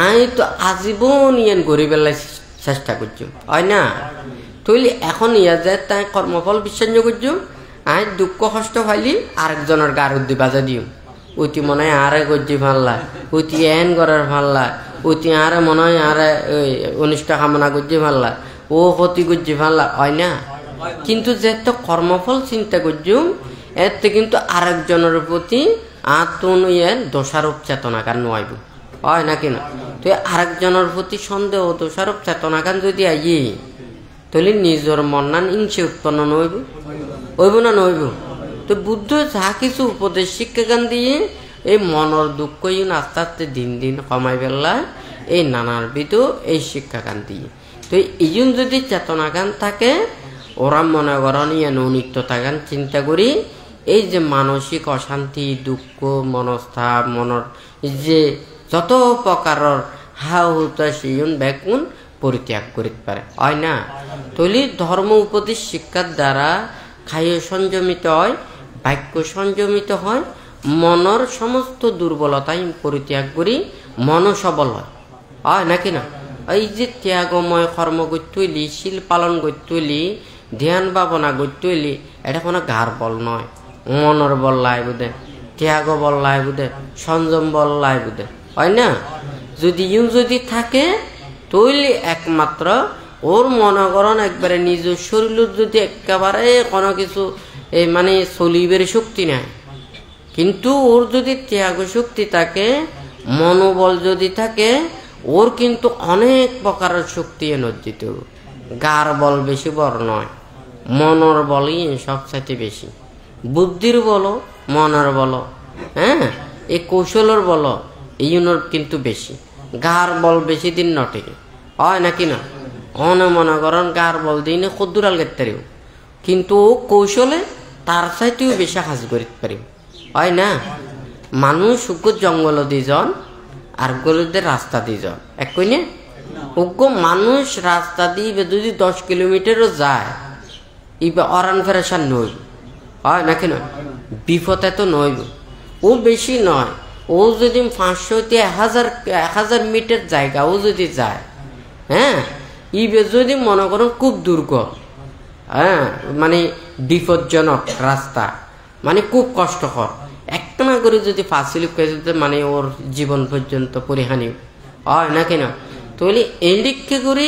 আই তো আজীবন ইয়ান গড়ি বেলায় চেষ্টা করছি হয় না। তৈলে এখন ইয়া যায় তাই কর্মফল বিশ্বাস ন করছি আই দুঃখ কষ্ট পাইলি আরেকজনের গার উদ্দি বাজা দিও ওইটি মনে হয় আরে গজ্জি ফাল্লা ওইটি এন করার ফাল্লা ওইটি আরে মনে হয় আরে অনিষ্ট কামনা গজ্জি ফাল্লা ও ক্ষতি গজ্জি ফাল্লা হয় না। কিন্তু যেহেতু কর্মফল চিন্তা করছুম এতে কিন্তু আরেকজনের প্রতি আত্মনুয়ের দোষারোপ চেতনা কান নইব হয় না কিনা। তো আরেকজনের প্রতি সন্দেহ দোষারোপ চেতনা কান যদি আই তাহলে নিজের মন্নান ইঞ্চে উৎপন্ন নইব হইব না নইব। তো বুদ্ধ যা কিছু উপদেশ শিক্ষা গান দিয়ে এই মনের দুঃখ ইউন আস্তে আস্তে দিন দিন কমাই পেলা এই নানাবিধ এই শিক্ষা গান দিয়ে। তো ইউন যদি চেতনা গান থাকে ওরা মনে করেন ইয়ান অনিত্যতা গান চিন্তা করি এই যে মানসিক অশান্তি দুঃখ মনস্থাপ মনের যে যত প্রকারের হাও হুতাশ ইউন ব্যাকুন পরিত্যাগ করিতে পারে হয় না। তৈলি ধর্ম উপদেশ শিক্ষার দ্বারা খাইয়ে সংযমিত হয়, বাক্য সংযমিত হয়, মনের সমস্ত দুর্বলতাই পরিত্যাগ করি মন সবল হয় নাকি না। এই যে ত্যাগময় কর্ম করতেলি শিল পালন করতেলি ধ্যান ভাবনা করতেলি এটা কোনো গার বল নয়, মনের বল লাই বুধে, ত্যাগ বল লাই বুধে, সংযম বল লাই বুধে হয় না। যদি ইউ যদি থাকে তৈলি একমাত্র ওর মনে করেন একবারে নিজের শরীর যদি একেবারে কোনো কিছু মানে চলিবের শক্তি নাই, কিন্তু ওর যদি ত্যাগ শক্তি থাকে মনোবল যদি থাকে ওর কিন্তু অনেক প্রকারের শক্তি এনর্জিত। গার বল বেশি বড় নয়, মনের বলই সবচাইতে বেশি। বুদ্ধির বলো মনের বলো এই কৌশলের বলো এই কিন্তু বেশি। গার বল বেশি দিন নটে হয় নাকি না। মনে করেন গার বল দিনে কদ্দুরাল গেতে পারিও কিন্তু কৌশলে তার চাইতেও বেশি কাজ করিতে পারি হয় না। মানুষ জঙ্গল দিজন আর গরুদের রাস্তা দিজন এক কইনে উগ্র মানুষ রাস্তা দিয়ে যদি 10 কিলোমিটারও যায় ইবে অরান ফেরেশান নই হয় নাকি না, বিপদে তো নইব। ও বেশি নয়, ও যদি 500 থেকে 1000 মিটার জায়গা ও যদি যায় ইবে যদি মনে করেন খুব দুর্গম মানে বিপজ্জনক রাস্তা মানে খুব কষ্টকর একটা না করে যদি ফাঁসিলি মানে ওর জীবন পর্যন্ত পরিহানি হয় নাকি না। তাহলে এই দিককে করে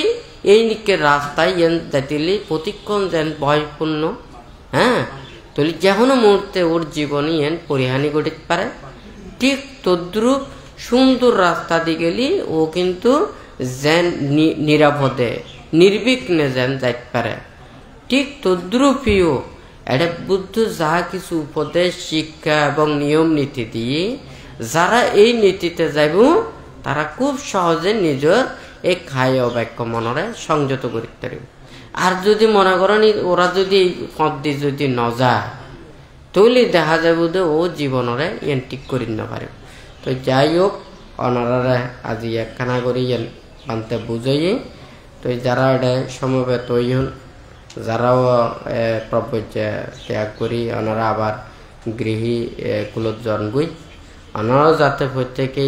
এই দিকের রাস্তায় যাইলে প্রতিক্ষণ যেন ভয়পূর্ণ তাহলে যে কোনো মুহূর্তে ওর জীবনে পরিহানি ঘটিতে পারে। ঠিক তদ্রুপ সুন্দর রাস্তা দিয়ে গেলি ও কিন্তু যেন নিরাপদে নির্বিঘ্নে যেন যাইতে পারে। ঠিক তদ্রুপীয় এটা বুদ্ধ যা কিছু উপদেশ শিক্ষা এবং নিয়ম নীতি দিয়ে যারা এই নীতিতে যাইব তারা খুব সহজে নিজের এই খায় বাক্য মনরে সংযত করতে পারিব। আর যদি মনে করেন ওরা যদি পথ দিয়ে যদি ন যায় তাহলে দেখা যাব যে ও জীবনরে ঠিক করি না পারে। তো যাই হোক ওনারা আজি একখানা করি বানতে বুঝাই। তো যারা এটা সমবেত হইন যারাও প্রপঞ্চ ত্যাগ করি ওনারা আবার গৃহী কুলত জন্মই ওনারাও যাতে প্রত্যেকে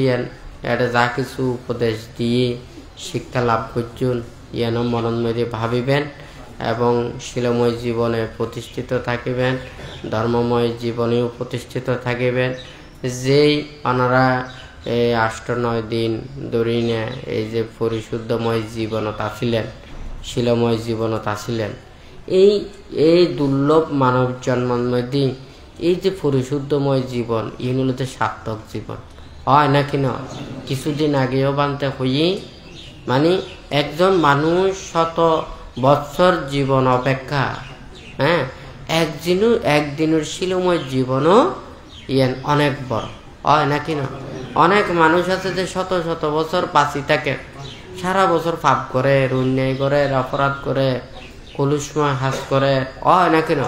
এটা যা কিছু উপদেশ দিয়ে শিক্ষা লাভ করছেন মনন্ময় ভাবিবেন এবং শিলময় জীবনে প্রতিষ্ঠিত থাকিবেন, ধর্মময় জীবনেও প্রতিষ্ঠিত থাকিবেন। যেই ওনারা এই 8-9 দিন ধরিনে এই যে পরিশুদ্ধময় জীবনত আছিলেন শিলময় জীবনত আছিলেন এই দুর্লভ মানব জন্মের মধ্যে এই যে পরিশুদ্ধময় জীবন ইহনুলতে সার্থক জীবন হয় নাকি না। কিছুদিন আগেও বানতে হই মানে একজন মানুষ 100 বৎসর জীবন অপেক্ষা একদিনের শিলময় জীবনও ইয়ান অনেক বড় হয় নাকি না? অনেক মানুষ আছে যে শত শত বছর বাঁচি থাকে, সারা বছর পাপ করে, অন্যায় করে, অপরাধ করে, কলুষময় হাস করে, হয় নাকি না?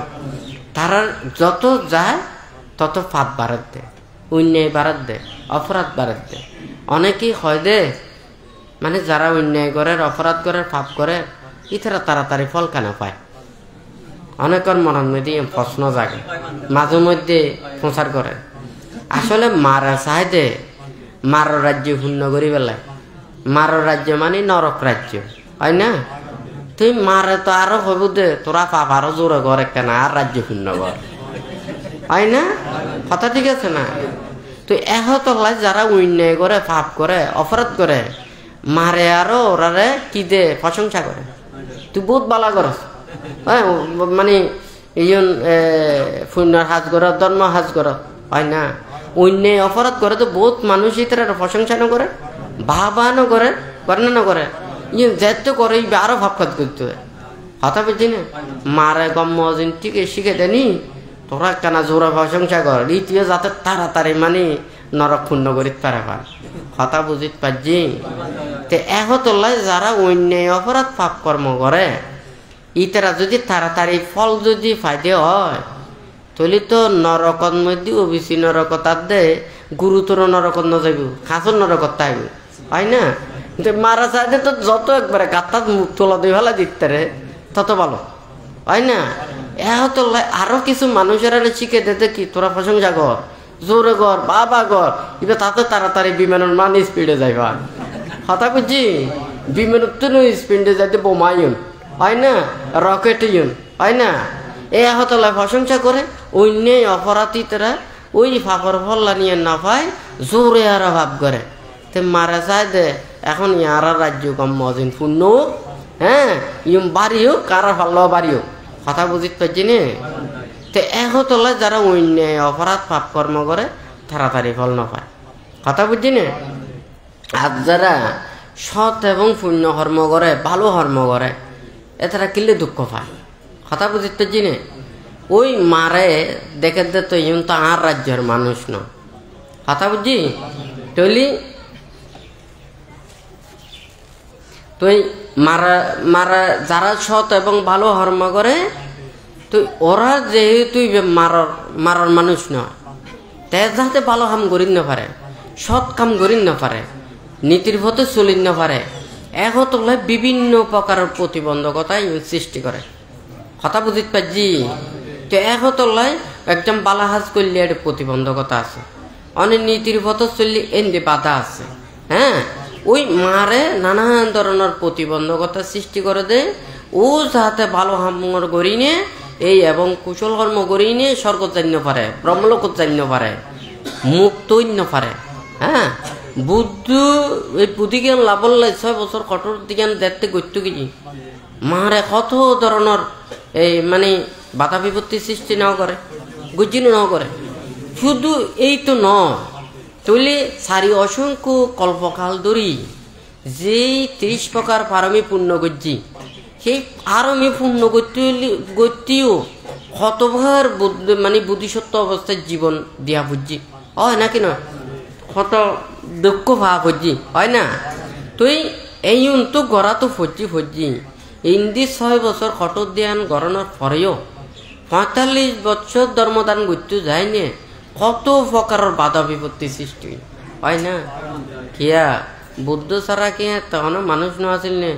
তারা যত যায় তত পাপ বাড়াত দেয়, অন্যায় বাড়াত দেয়, অপরাধ বাড়াত দেয়। অনেকেই হয় দে মানে যারা অন্যায় করে, অপরাধ করে, পাপ করে, ইতারা তাড়াতাড়ি ফল কেন পায়? অনেকের মনের মধ্যে প্রশ্ন জাগে, মাঝে মধ্যে প্রচার করে। আসলে মারা চাই দে মারো রাজ্য শূন্য করি বেলায়। মারো রাজ্য মানে নরক রাজ্য, হয় না? তুই মারে তো আরো হইব দে তোরা পাপ আরো জোরে ঘর কেন আর রাজ্য শূন্য ঘর, হয় না? কথা ঠিক আছে না? তুই তলায় যারা অন্যায় করে, পাপ করে, অপরাধ করে, মারে আরো ওরারে কি দে প্রশংসা করে, তুই বহুত বালা করস। হ্যাঁ মানে এইজন পুণ্যর হাজ কর, ধর্ম হাজ কর, হয় না? অন্যায় অপরাধ করে তো বহুত মানুষ তারা প্রশংসা না করে, বাহানো করে, করে না করে, যেতে করে আরো ভাবখাত করতে হয়। হতা বুঝছি না? মারে গম্ম ঠিক শিখে দেনি তোরা কেন জোরে প্রশংসা কর, ইতিও যাতে তাড়াতাড়ি মানে নরক পূর্ণ করিতে পারে পার। কথা বুঝিতে পারছি? তোলাই যারা অন্যায় অপরাধ পাপ কর্ম করে, ইতারা যদি তাড়াতাড়ি ফল যদি ফায়দে হয়, তাহলে তো নরকত মধ্যে ওবিসি নরকত আর দে গুরুতর নরকত ন যাইব, খাঁচর নরকত তাইব, হয় না? কিন্তু মারা চাইতে তো যত একবারে গাত্তাত মুখ তোলা দিয়ে ফেলা দিতে রে তত ভালো, হয় না? তোলাই আরো কিছু মানুষেরা শিখে দিতে কি তোরা প্রশংসা কর, জোরে কর, বাবা কর, এবার তাতে তাড়াতাড়ি বিমানের মান স্পিডে যাইবা। কথা বুঝছি? বিমানের তো স্পিডে যাইতে বোমাইন, হয় না? রকেট ইউন, হয় না? তোলাই প্রশংসা করে, অন্যায় অপরাধীরা ওই ফাফর ফল্লা নিয়ে না পায়, জোরে আর ভাব করে। তে মারা চাই দে এখন ইয়ার রাজ্য কম মজিন পূর্ণ, হ্যাঁ ইম বাড়িও কারা ফাল্লাও বাড়িও। কথা বুঝিতে পারছি নে? তে তোলাই যারা অন্যায় অপরাধ পাপ কর্ম করে তাড়াতাড়ি ফল না পায়। কথা বুঝছি নে? আর যারা সৎ এবং পুণ্য কর্ম করে, ভালো কর্ম করে, এতারা কিলে দুঃখ পায়। কথা বুঝিতে পারছি নে? ওই মারে দেখে দে তো ইম তো আর রাজ্যের মানুষ ন। কথা বুঝছি? তৈলি তুই মারা মারা যারা সৎ এবং ভালো কর্ম করে, তুই ওরা যেহেতু মারার মানুষ নয়, তে যাতে ভালো কাম করি না পারে, সৎ কাম করি না পারে, নীতির পথে চলি না পারে, তোলাই বিভিন্ন প্রকারের প্রতিবন্ধকতায় সৃষ্টি করে। কথা বুঝিতে পারছি? তো তোলাই একদম বালাহাজ করলে একটা প্রতিবন্ধকতা আছে, অনেক নীতির পথে চললে এনে বাধা আছে। হ্যাঁ ওই মারে নানান ধরনের প্রতিবন্ধকতা সৃষ্টি করে দে, ও যাতে ভালো হামর করি নে এই এবং কুশল কর্ম করি নে স্বর্গ জান্য পারে, ব্রহ্মলোক জান্য পারে, মুক্ত পারে। হ্যাঁ বুদ্ধ এই বুদ্ধিজ্ঞান লাভর লাই 6 বছর কঠোর জ্ঞান দেখতে গত্য কি মারে কত ধরনের এই মানে বাধা বিপত্তি সৃষ্টি নাও করে, গুজিন নাও করে। শুধু এই তো নয়, তৈলে সারি অসংখ্য কল্পকাল ধরি যেই 30 প্রকার পারমি পূর্ণ করছি, সেই পারমি পূর্ণ গতিও কতবার মানে বুদ্ধিসত্ত্ব অবস্থায় জীবন দিয়া বুঝছি, হয় নাকি না? কত দুঃখ ভাব হচ্ছি, হয় না? তুই এই তো গড়া তো ফজি ইন্দি 6 বছর কঠোর ধ্যান গড়ানোর পরেও 45 বছর ধর্মদান করতে যায়নি, কত প্রকারের বাধা বিপত্তি সৃষ্টি, হয় না? কিয়া বুদ্ধ ছাড়া কি তখন মানুষ নো আসিল নে,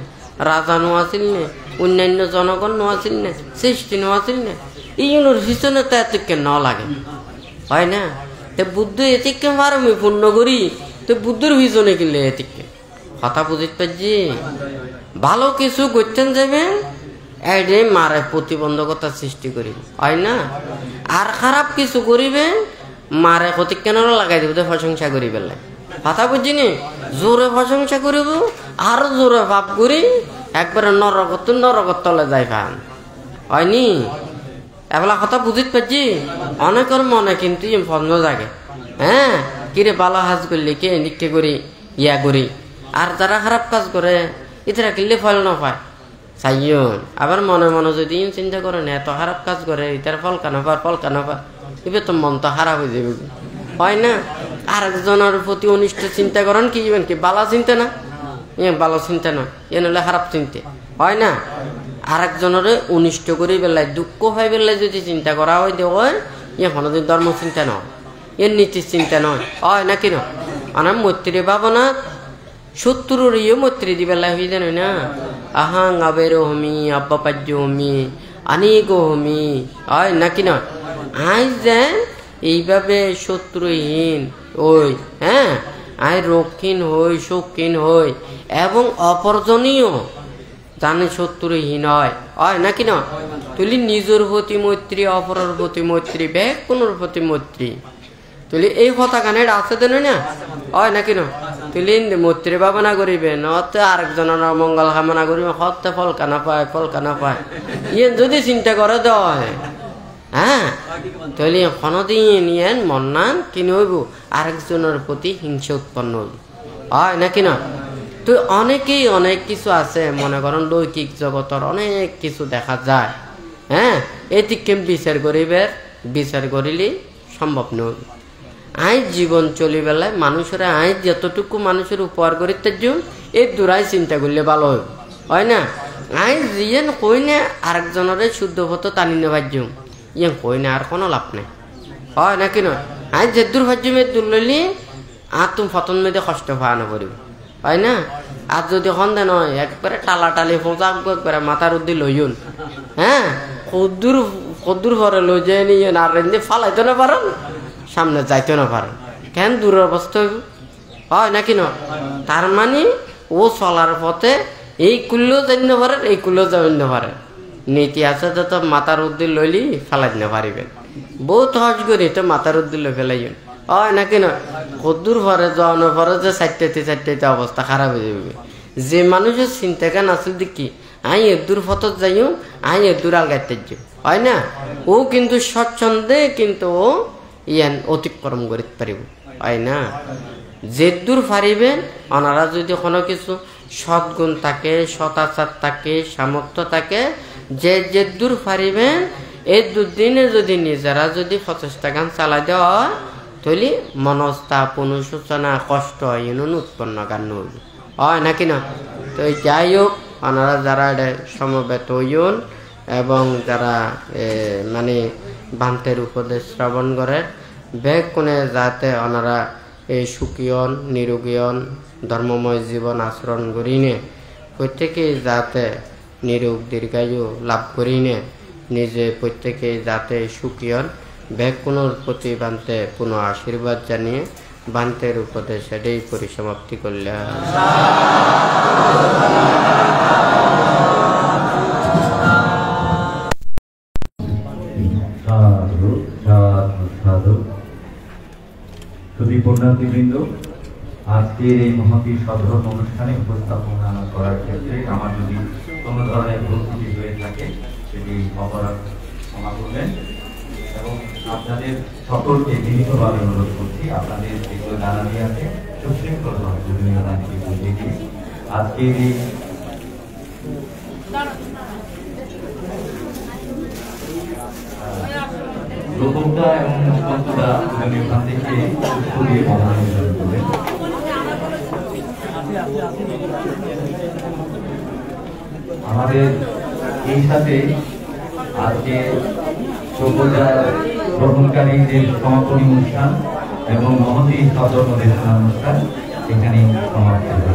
রাজা নো আসিল নে, অন্যান্য জনগণ নো আসিল নে, সৃষ্টি নো আসিল নে, ইউনোর পিছনে তো এতকে ন লাগে, হয় না? তে বুদ্ধ এতিকে পারমি পূর্ণ করি, তো বুদ্ধের পিছনে কিনলে এতিকে। কথা বুঝিতে পারছি? ভালো কিছু করতেন যাবে এডে মারে প্রতিবন্ধকতা সৃষ্টি করি, হয় না? আর খারাপ কিছু করিবে মারে ক্ষতি কেন লাগাই দিব, প্রশংসা করি বেলে। কথা বুঝছি নি? জোরে প্রশংসা করিব আর জোরে ভাব করি একবারে নরকত তলে যাই পান, হয়নি? এবেলা কথা বুঝিতে পারছি? অনেকের মনে কিন্তু ফন্দ জাগে, হ্যাঁ কিরে বালা হাজ করলি কে নিকে করি ইয়া করি। আর যারা খারাপ কাজ করে এরা কিনলে ফল না পায়, চাইয়ন আবার মনে মনে যদি চিন্তা করেন এত খারাপ কাজ করে এটার ফল কেন পা এবার তো মন তো খারাপ হয়ে যাবে, হয় না? আরেকজনের প্রতি অনিষ্ট চিন্তা করেন কি যাবেন কি বালা চিন্তা না, ভালো চিন্তা নয়, এ নলে খারাপ চিন্তা, হয় না? আরেকজনের অনিষ্ট করে বেলায় দুঃখ হয় বেলায় যদি চিন্তা করা হয় যে ওই কোনোদিন ধর্ম চিন্তা নয়, এর নীতির চিন্তা নয়, হয় না কিনা? মানে মৈত্রী ভাবনা শত্রুর মৈত্রী দি বেলায় হয়ে জানো না, আহাং আবের হমি আব্বা পাজ্য হমি আনিগ হমি, হয় না কিনা? আই যে এইভাবে শত্রুহীন ওই, হ্যাঁ, আই রক্ষীন হই শৌখিন হই এবং অপরজনীয় জানে শত্রুহীন হয় না কিনা? তুলি নিজের প্রতি মৈত্রী, অপরের প্রতি মৈত্রী, ব্যাগ কোনোর প্রতি মৈত্রী, তুলি এই কথা কানে আছে দেন না, হয় না কিনা? তুলি মৈত্রী ভাবনা করিবে নতে আরেকজনের মঙ্গল কামনা করিবে, হতে ফল কানা পায় ইয়ে যদি চিন্তা করে দেয়, হ্যাঁ, তাহলে কোনোদিন ইয়েন মন্নান কিনে হইব আরেকজনের প্রতি হিংসা উৎপন্ন হইব, হয় না কিনা? তো অনেকেই অনেক কিছু আছে, মনে করেন লৌকিক জগতের অনেক কিছু দেখা যায়, হ্যাঁ, এদিকে বিচার করিলে সম্ভব নয়। আই জীবন চলি বেলায় মানুষেরা আই যতটুকু মানুষের উপহার করিতে যাম এই দূরাই চিন্তা করলে ভালো হয় না? আই যিয়েন কই না আরেকজনের শুদ্ধ হতো টানি নেবার যাম ইয়ে কই না আর কোনো লাভ নাই, হয় না কিনা? আই যে দূর ভাজ্যম এ দূর লইলি আর তুমি ফতন মেয়েদে কষ্ট পাওয়ানো করিব, হয় না? আর যদি সন্দেহ নয় একবারে টালি ফোঁচা একবারে মাথার উদ্দি লইন, হ্যাঁ, কদ্দুর পরে লই যায় নিয়ে আর রেন্দে ফালাইতে না পারেন, সামনে যাইতে না পারেন, কেন দূরের অবস্থা হইব, হয় না কিনা? তার মানে ও চলার পথে এই কুল্লেও জানতে পারেন এই কুল্লেও জানতে পারেন, নীতি আছে তো মাথার উদ্দি লইলি ফেলাই না পারিবেন, বহুত সহজ করি তো মাথার উদ্দি লই ফেলাইন, হয় না কিনা? কদ্দুর পরে যাওয়ানোর পরে যে চারটাতে অবস্থা খারাপ হয়ে যাবে। যে মানুষের চিন্তা কেন আসল দেখি আই এদুর ফতত যাইও আই এদুর আলগাইতে যাই, হয় না? ও কিন্তু স্বচ্ছন্দে কিন্তু ও ইয়ান অতিক্রম করিতে পারিব, হয় না? যে দূর পারিবেন ওনারা যদি কোনো কিছু সদ্গুণ থাকে, সদাচার থাকে, সামর্থ্য থাকে, যে দূর পারিবেন এই দুদিনে যদি নিজেরা যদি প্রচেষ্টা গান চালাই দেওয়া হয় তাহলে মনস্তাপ অনুশোচনা কষ্ট এনুন উৎপন্ন গান হইব, হয় না কিনা? তো যাই হোক ওনারা যারা সমবেত হইন এবং যারা মানে ভান্তের উপদেশ শ্রবণ করে ব্যাগ কোনে যাতে ওনারা এই সুখীয়ন নিরোগীয়ন ধর্মময় জীবন আচরণ করিনে প্রত্যেকেই যাতে নিরোগ দীর্ঘায়ু লাভ করিনে নিজে প্রত্যেকে যাতে সুখীয়ন ব্যাগ কোনোর প্রতি বান্তে পুনঃ আশীর্বাদ জানিয়ে বান্তের উপদেশ এটাই পরিসমাপ্তি করলে পুণ্যার্থীবৃন্দ, আজকের এই মহতী সাধারণ অনুষ্ঠানে উপস্থাপনা করার ক্ষেত্রে আমার যদি কোনো ধরনের ভুল ত্রুটি হয়ে থাকে সেটি অপরাধ ক্ষমা করবেন এবং আপনাদের সকলকে বিনীতভাবে অনুরোধ করছি আপনাদের যেগুলো জানানি আছে সুশৃঙ্খলভাবে বিভিন্ন দানকে বুঝিয়ে দিয়ে আজকের এই প্রথমটা এবং মুখ্যমন্ত্রীরা দুজনে ওখান থেকে পুষ্প দিয়ে বন্ধন করবেন। আমাদের এই সাথে আজকে গ্রহণকারী যে সমাপনী অনুষ্ঠান এবং মহতী সদর নির্দেশনা অনুষ্ঠান এখানে সমাপ্ত হবে।